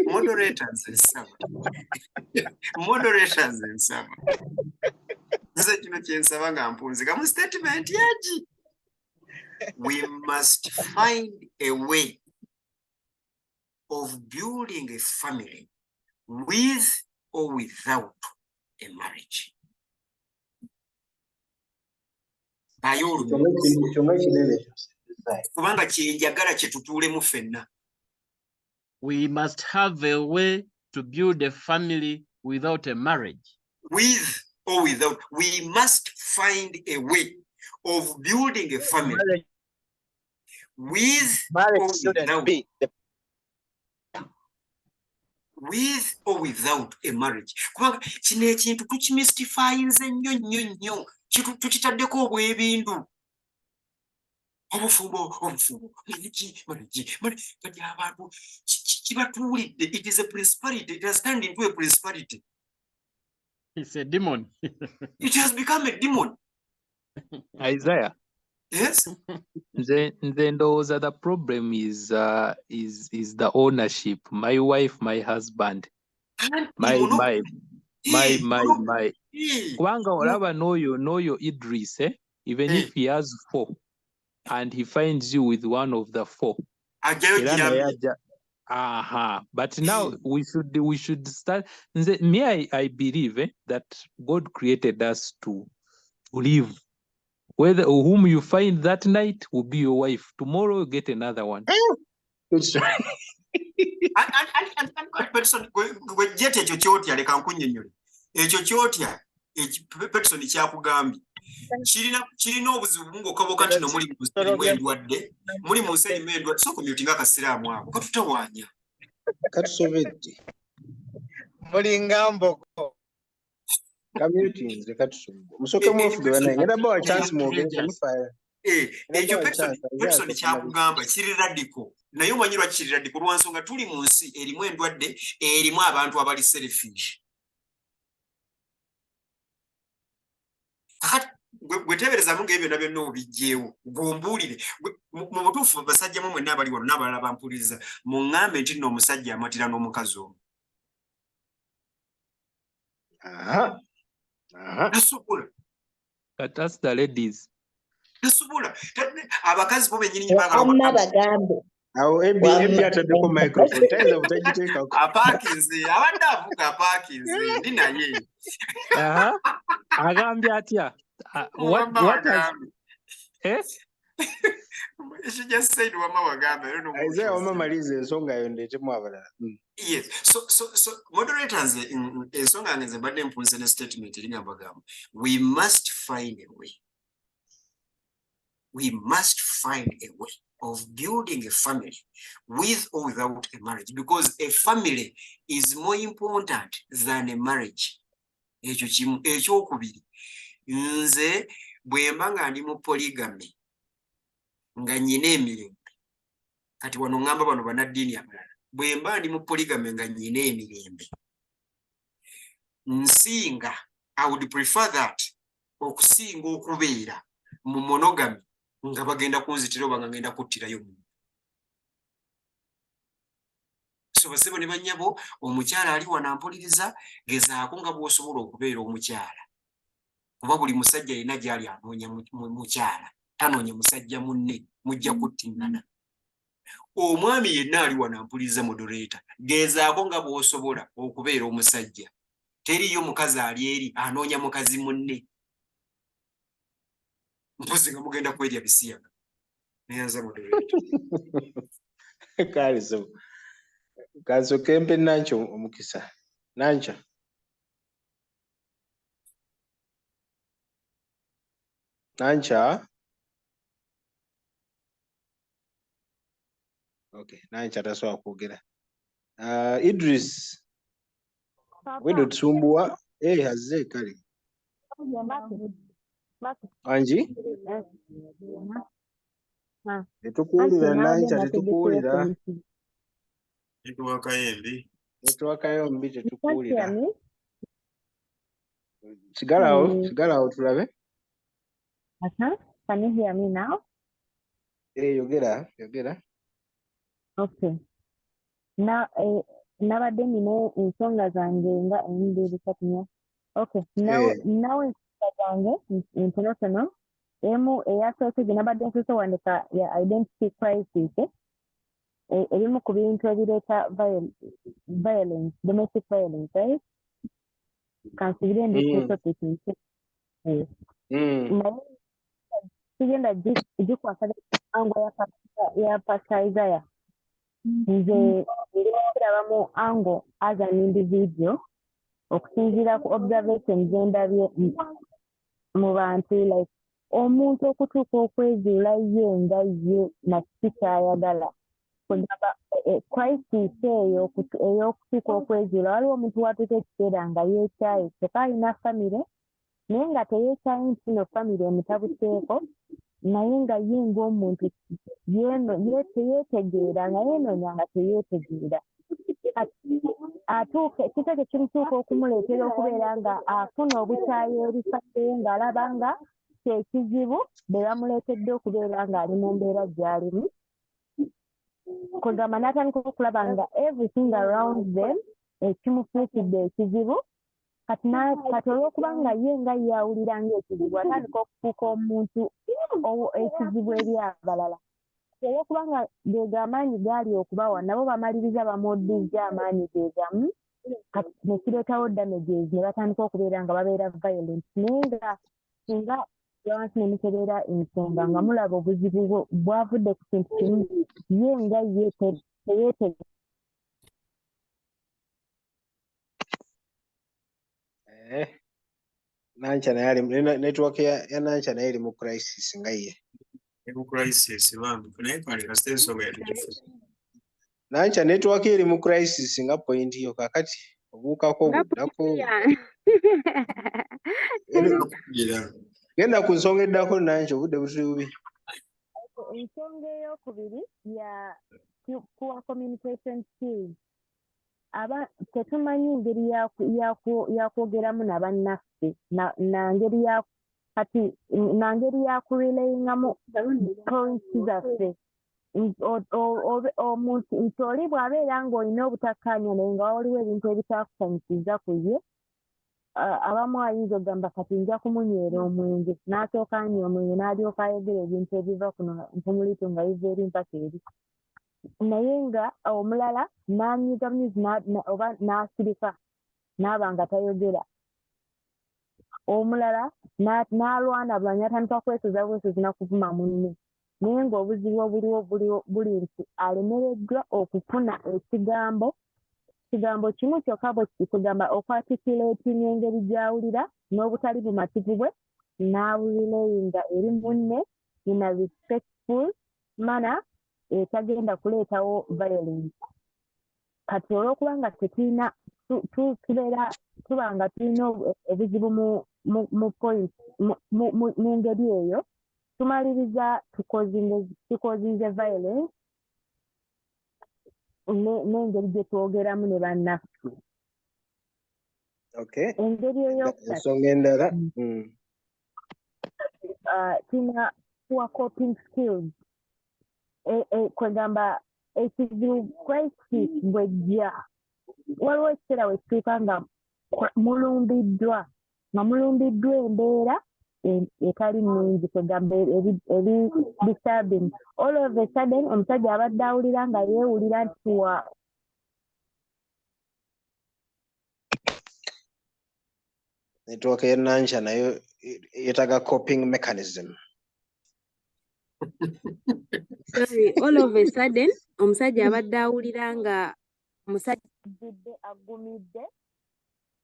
moderators ensaba nze kino kyensaba nga mpunzika mu statement yaki. We must find a way of building a family with or without a marriage. Kubanga kyenjagala kye tutuulemu ffenna. We must have a way to build a family without a marriage. With or without, we must find a way of building a family with or without. With or without a marriage. Kubanga kino ekintu tukimystifyinze nnyo tukitaddeko obwebindu. It is a principality. It has turned into a principality. It's a demon. It has become a demon. Isaiah. Yes. Then those other problem is the ownership. My wife, my husband, my. Kwanga olaba know your Idris, even if he has 4 and he finds you with one of the 4. But now we should start. Me, I believe that God created us to live. Whether whom you find that night will be your wife. Tomorrow you get another one. That's right. Person kyakugambye kirina obuzibu ng'okaboka nti nomuli endwadde muli mu nsi erimu endwadde so commuting akasiraamu ako katutawaanya katusobedde muli ngamboko commuting ze katusobedde musoke mufuge banaye ngenda bawa chance mwogere mufaya ekyo person kyakugamba kiri radical naye omanyi lwaki kiri radical lwansonga tuli mu nsi erimu endwadde erimu abantu abali selfish. Gwetebereza mungu ebyo nabyo n'obijjeewo gombuulire mu butuufu basajja mu mwenna abali wano n'abalala bampuliriza muŋŋambe nti nno omusajja amatira n'omukazi omu. Tasobola. That's the ladies. Tasobola. Abakazi bo bennyini Amma bagambe. Awo ebi ataddeko microphone tayinza butagiteekako. Apaakinze abadde avuga apaakinze ndi naye. Agambye atya? What has She just said Wama Wagambe. I don't know. Isaiah Wama malize ensonga yo ndeetemu abalala. Yes. So moderators ensonga ngenze badde mpunze ne statement eri ngambagamba. We must find a way. We must find a way of building a family with or without a marriage, because a family is more important than a marriage. Ekyokubiri nze bwemba nga ndi mu polygamy nga nyina emirembe kati wano ngamba bano banaddiini abalala bwemba ndi mu polygamy nga nyina emirembe nsinga, I would prefer that okusinga okubeera mu monogamy nga bagenda kunzitira oba nga ngenda kuttirayo muntu. So basebo ne bannyabo, omukyala ali wano ampuliriza, gezaako nga bw'osobola okubeera omukyala. Kuba buli musajja yenna gy'ali anoonya mukyala, tanoonya musajja munne, mujja kuttingana. Omwami yenna ali wano ampuliriza moderator, gezaako nga bw'osobola okubeera omusajja. Teriyo mukazi ali eri anoonya mukazi munne. Mpozi nga mugenda kwerya bisiyaga. Neyanza moderator. Kalizo. Kazo kempe Nancho omukisa. Nancha. Nancha. Okay, Nancha taswa kwogera. Idris. Wedo tsumbua. Haze kali. Anji? Tetukuulira Nancha, tetukuulira. Netwakayombi tetukuulira. Sigala tulabe. Can you hear me now? Yogera. Okay. Nabadde nina ensonga zange nga endiri katinya. Okay. Now ensonga zange ntonotono. Emu eyasooka gye nabadde nsoose wandika ya identity crisis. Ebimu ku bintu ebireeta violence, domestic violence, right? Considering this topic. Naye kigenda gikwasa ango ya Pastor Isaiah. Nze ndirabamu ango as an individual okusinziira ku observation zendabye mu bantu, like omuntu okutuuka okwezuula ye nga ye nakiki kyayagala. Kugamba crisis eyo ey'okutuuka okwezuula, waliwo omuntu watuuka ekiseera nga yeekyaye kyokka alina famire naye nga teyeekyaye nti no famire emutabuteeko, naye nga ye ng'omuntu teyeetegeera nga yeenonya nga teyeetegeera. Atuuke kiteke kimutuuka okumuleetera okubeera nga afuna obukyayi ebifadde ng'alaba nga kyekizibu be bamuleetedde okubeera ng'ali mu mbeera gy'alimu. Kugamba n'atandika okulaba nga everything around them kimufuukidde ekizibu. Kati olw'okuba nga ye nga yawulira ng'ekizibu atandika okufuuka omuntu ekizibu eri abalala. Olw'okuba nga geega amaanyi gaali okubawa nabo bamaliriza bamuddiza amaanyi geegamu, kati ne kireetawo damages ne batandika okubeera nga babeera violent. Naye nga singa wansi ne mutereera ensonga nga mulaba obuzibu bwavudde ku kintu kimu, ye nga ye teyeetegeera. Nancha naye ali network ya Nancha naye eri mu crisis nga ye. Crisis bambi naye kale kasite ensonga yatukifuza. Nancha network eri mu crisis nga point yo kakati obuukako buddako. Genda ku nsonga eddako Nancha obudde butuli bubi. Ensonga ey'okubiri ya poor communication skills. Tetumanyi ngeri yakwogeramu nabannaffe nangeri yakurelayingamu points zaffe. Omuntu nti oli bw'abeera ng'olina obutakkaanya naye nga waliwo ebintu ebitakusanyusiza ku ye, abamu ayinza okugamba kati nja kumunywera omwenge, n'asooka anywa omwenge n'alyoka ayogera ebintu ebiva kuno mpumulitu nga biva eri mpaka eri. Naye nga omulala n'anyiga myuzi oba n'asirika n'aba nga tayogera. Omulala n'alwana bula n'atandika kwesoza bwesozi nakuvuma munne. Naye ng'obuzibu obuliwo buli nti alemereddwa okufuna ekigambo kimu kyokka bwe kigamba okwatikireetinga engeri gy'awulira n'obutali bumativu bwe n'abulayinga eri munne in a respectful manner etagenda kuleetawo violence. Kati olw'okuba nga tetulina tuba nga tulina obuzibu mu point mu ngeri eyo, tumaliriza tukozinze violence n'engeri gye twogeramu ne bannaffe. Okay. engeri eyokusatu Ensonga endala. tina poor coping skills kwegamba ekizibu crisis bwejja waliwo ekiseera we kituuka nga mulumbiddwa embeera etali nnungi kwegamba eri disturbing. All of a sudden omusajja abadde awulira nga yeewulira nti Network y'ennankya nayo yeetaga coping mechanism. Sorry, all of a sudden omusajja abadde awulira nga omusajja agumidde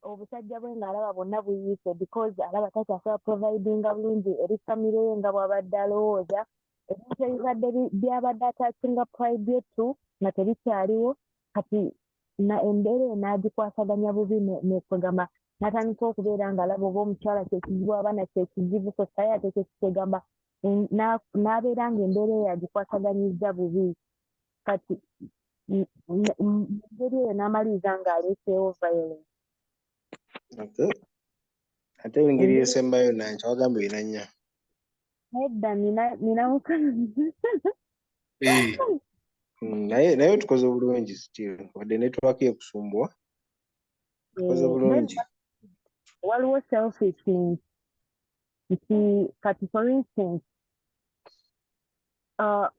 obusajja bwe ng'alaba bwonna buyiise because alaba takyasobola providinga bulungi eri famire ye nga bw'abadde alowooza ebintu ebibadde byabadde atakinga pride to nga tebikyaliwo kati embeera eyo n'agikwasaganya bubi nekwegamba n'atandika okubeera ng'alaba oba omukyala kyekizibu abaana kyekizibu society kyekigamba n'abeera ng'embeera eyo agikwasaganyizza bubi kati engeri eyo n'amaliriza ng'aleeseewo violence. Okay. Ate engeri esembayo nankya wagamba olina nnya. Nedda nina mukama. Naye tukoze obulungi still wadde network ekusumbwa tukoze bulungi. Waliwo selfishness nti kati for instance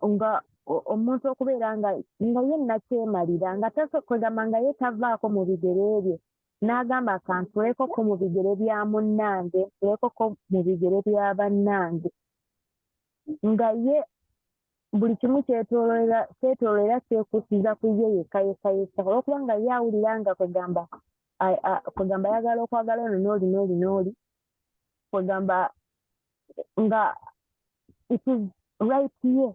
nga omuntu okubeera nga ye nakyemalira nga tasokozama nga ye tavaako mu bigere bye n'agamba kantulekoko mu bigere bya munnange ntulekoko mu bigere bya bannange nga ye buli kimu kyetoolera kyekusiza ku ye yekka olwokuba nga ye awulira nga kwegamba ayagala okwagala ono n'oli kwegamba nga it is right ye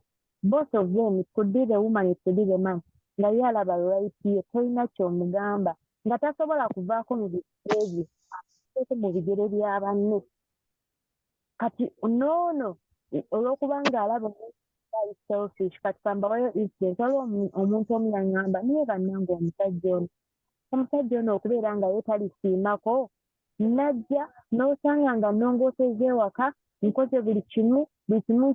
both of them, it could be the woman, it could be the man. Nga ye alaba right ye tolina kyomugamba nga tasobola kuvaako mu bigere bye mu bigere bya banne kati noono olw'okuba ng'alaba ali selfish kati kambawayo incident waliwo omuntu omu yaŋŋamba naye bannange omusajja ono okubeera nga ye talisiimako najja n'osanga nga nnongooseza ewaka nkoze buli kimu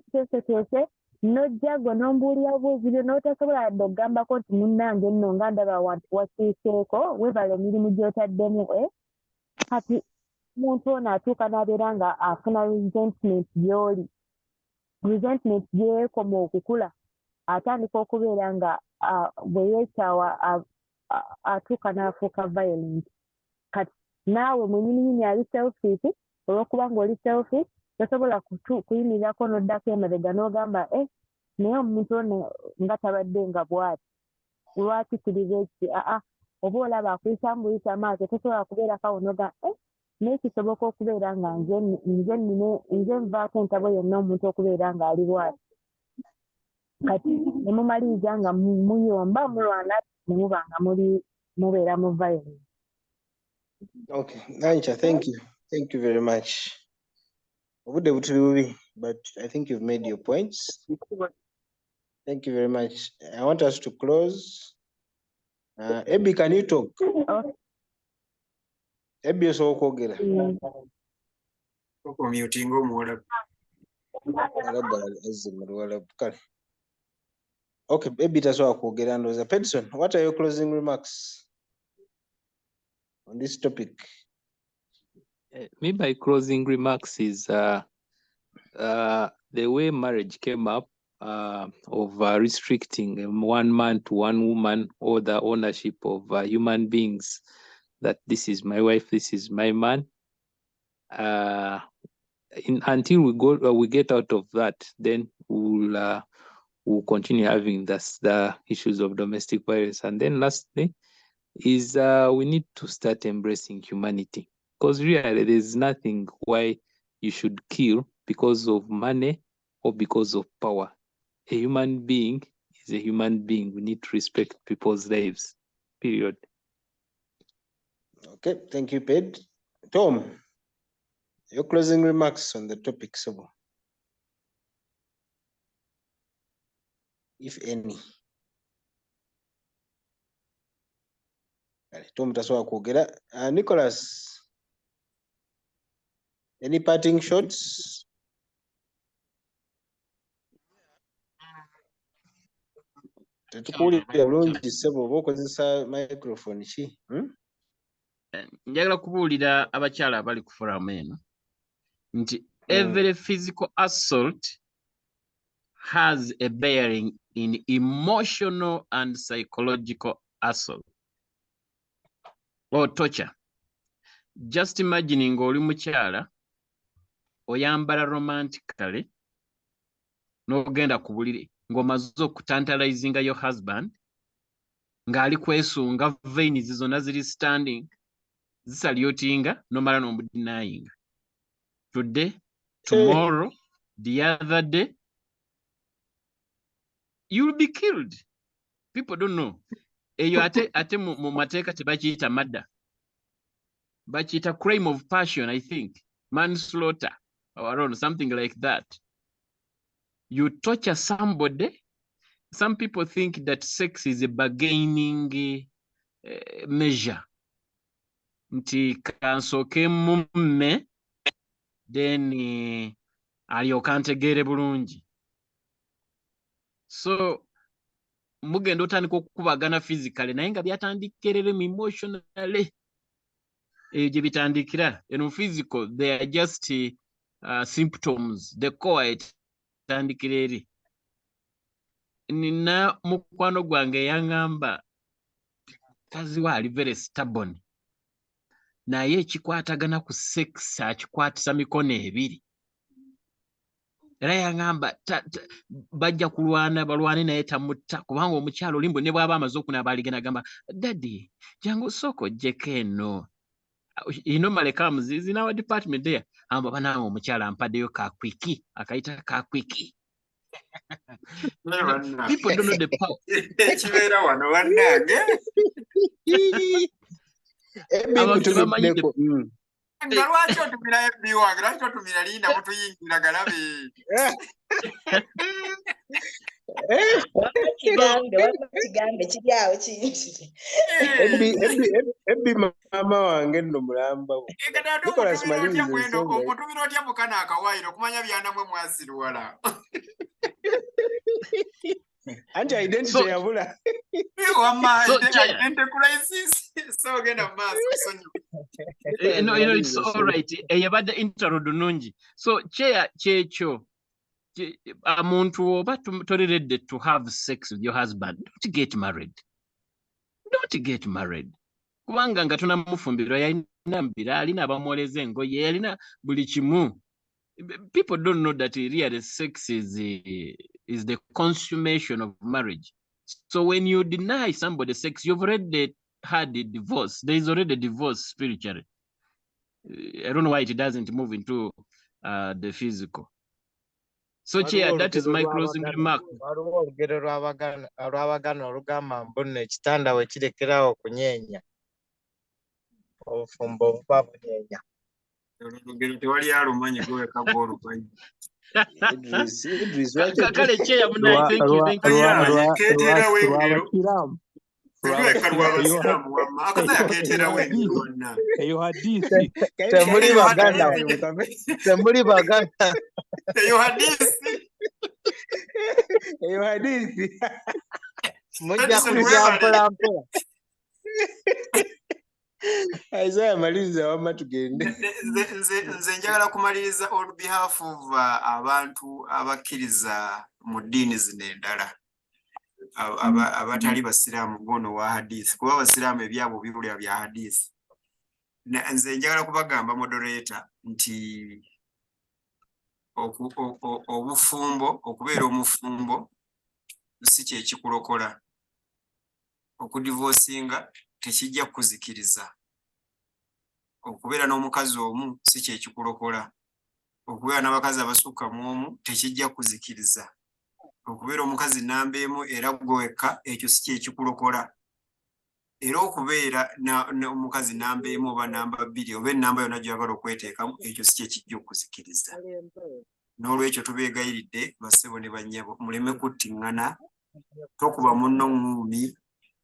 kiteeseteese n'ojja gwe n'ombuulira buuzi byo n'otasobola yadde okugambako nti munnange nno nga ndaba wasiiseeko webala emirimu gy'otaddemu kati omuntu ono atuuka n'abeera nga afuna resentment gy'oli resentment gyekoma okukula atandika okubeera nga bwe yeekyawa atuuka n'afuuka violent kati naawe mwenyininyini ali selfish olw'okuba ng'oli selfish tosobola kuyimirirako n'oddako emabega n'ogamba naye omuntu ono nga tabadde nga bw'ati lwaki kiriba eki oba olaba akuyisamu buyisa maaso tosobola kubeerako awo n'oga naye kisoboka okubeera nga nze nvaako entabo yonna omuntu okubeera ng'ali bwati kati ne mumaliriza nga muyomba mulwana ne muba nga mubeera mu violence. Okay, Nancha, thank you very much. Obudde butuli bubi, but I think you've made your points. Thank you very much. I want us to close. Ebi, can you talk? Ebi osobola okwogera. Mutinga omuwalabu. Walabu kale. Okay, Ebi tasobola kwogera ndowooza. Pedson, what are your closing remarks on this topic? Me, my closing remarks is the way marriage came up of restricting one man to one woman or the ownership of human beings, that this is my wife, this is my man. Until we get out of that, then we'll continue having the issues of domestic violence. And then lastly is we need to start embracing humanity, because really there's nothing why you should kill because of money or because of power. A human being is a human being. We need to respect people's lives, period. Okay, thank you, Ped. Tom, your closing remarks on the topic, Sabo, if any. Tom tasobola kwogera. Nicholas, Any parting shots? Tetukuwulira bulungi ssebo oba okozesa microphone ki? Njagala kubuulira abakyala abali ku forum eno nti every physical assault has a bearing in emotional and psychological assault or torture. Just imagining oli mukyala oyambala romantically n'ogenda ku buliri ng'omaze okutantalizinga your husband ng'ali kwesunga veins zonna ziri standing zisalyotinga nomala n'omudenying. Today, tomorrow, the other day, you'll be killed. People don't know. Eyo ate mu mateeka tebakiyita murder. Bakiyita crime of passion, I think. Manslaughter or something like that. You torture somebody. Some people think that sex is a bargaining measure. Nti kansoke mumme then alyoka ntegeere bulungi. So mugenda otandika okukubagana physically naye nga byatandikirere emotionally. Gye bitandikira eno physical they are just symptoms. The core etandikira eri. Nina mukwano gwange yaŋŋamba kazi we ali very stubborn. Naye ekikwatagana ku sex akikwatisa mikono ebiri. Era yaŋŋamba bajja kulwana balwane naye tamutta kubanga omukyalo olimbo ne bw'aba amaze okunaaba aligenda agamba daddy jangu soko ojjeko eno. He normally comes, he's in our department there. Amba banange omukyala ampaddeyo kakwiki akayita kakwiki. People don't know the power. Ekibeera wano bannange. Abantu bamanyi nga lwaki otumira FB wange lwaki otumira Linda mutuyingira galabe. Wakigambe kiri awo kinti. Ebbi maama wange nno mulamba. Omutumira otya mukana akawairo okumanya byanamwe mwasirwala. Anti identity yabula. Identity crisis. So genda maaso. No, it's all right. Eyabadde interlude nungi. So kyekyo omuntu oba toli ready to have sex with your husband, don't get married. Don't get married. Kubanga nga tunamufumbirwa yalina mbira alina abamwoleza engoye yalina buli kimu. People don't know that really sex is the consummation of marriage. So when you deny somebody sex, you've already had a divorce. There is already a divorce spiritually. I don't know why it doesn't move into the physical. So Chair, that is my closing remark. Waliwo olugero lw'Abaganda olugamba mbu nno ekitanda we kirekerawo okunyeenya. Obufumbo obuba bunyeenya. Olugero tewali alumanyi gweka gw'olumanyi. Idris Kale Chair munayi, thank you. Keetera wengero. Lweka lw'abasiraamu wamma akaza yakeetera wengero wonna. Eyo hadisi. Temuli Baganda. Temuli Baganda. Eyo hadisi. Eyo hadisi. Mujja kujja mpola mpola. Isaiah maliza wamma tugende. Nze njagala kumaliriza on behalf of abantu abakkiriza mu ddiini zino endala. Abatali basiraamu gono wa hadisi kuba basiraamu ebyabo bibulya bya hadisi. Nze njagala kubagamba moderator nti obufumbo okubeera omufumbo si kye kikulokola. Okudivorcinga tekijja kuzikiriza. Okubeera n'omukazi omu si kye kikulokola. Okubeera n'abakazi abasukka mu omu tekijja kuzikiriza. Okubeera omukazi namba emu era gwewekka ekyo si kye kikulokola. Era okubeera n'omukazi namba emu oba namba bbiri oba ennamba yonna gy'oyagala okweteekamu ekyo si kye kijja okuzikiriza. N'olwekyo tubeegayiridde bassebo ne bannyabo muleme kuttiŋŋana. Tokuba munno ŋŋuumi,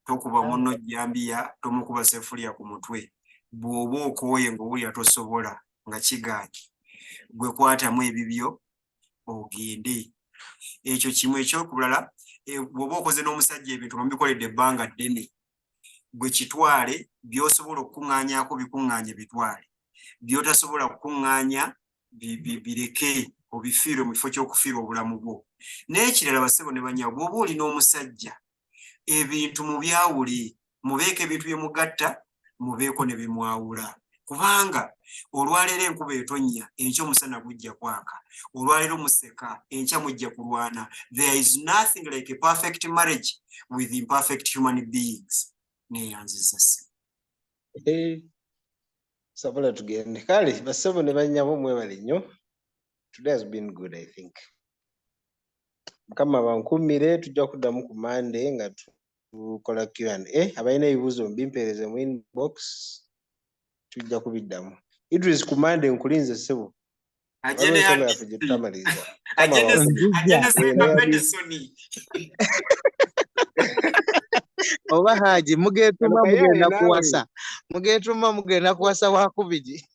tokuba munno jjambiya, tomukuba sefulya ku mutwe. Bw'oba okooye ng'owulira tosobola nga kigaanyi. gwe kwatamu ebibyo ogende. Ekyo kimu. Ekyokulala, bw'oba okoze n'omusajja ebintu nga mubikoledde ebbanga ddene, gwe kitwale, by'osobola okukuŋŋaanyaako bikuŋŋaanye bitwale, by'otasobola kukuŋŋaanya bireke obifiire mu kifo ky'okufiira obulamu bwo. N'ekirala bassebo ne bannyabo, bw'oba olina omusajja, ebintu mubyawule, mubeeko ebintu bye mugatta, mubeeko ne bimwawula. Kubanga olwaleero enkuba etonnya, enkya omusana gujja kwaka. Olwaleero museka, enkya mujja kulwana. There is nothing like a perfect marriage with imperfect human beings. Neyanziza se. Sabola tugende. Kale, bassebo ne bannyabo mwebale nnyo. Today has been good, I think. Mukama bankuumire, tujja kuddamu ku Monday nga tukola Q&A. Abalina ebibuuzo mbimpeereze mu inbox. Tujja kubiddamu. Idris ku Monday nkulinze ssebo. Ajene yafe gye tutamaliza. Medicine. Oba Haji mugetuma mugenda kuwasa. Mugetuma mugenda kuwasa wakubiri.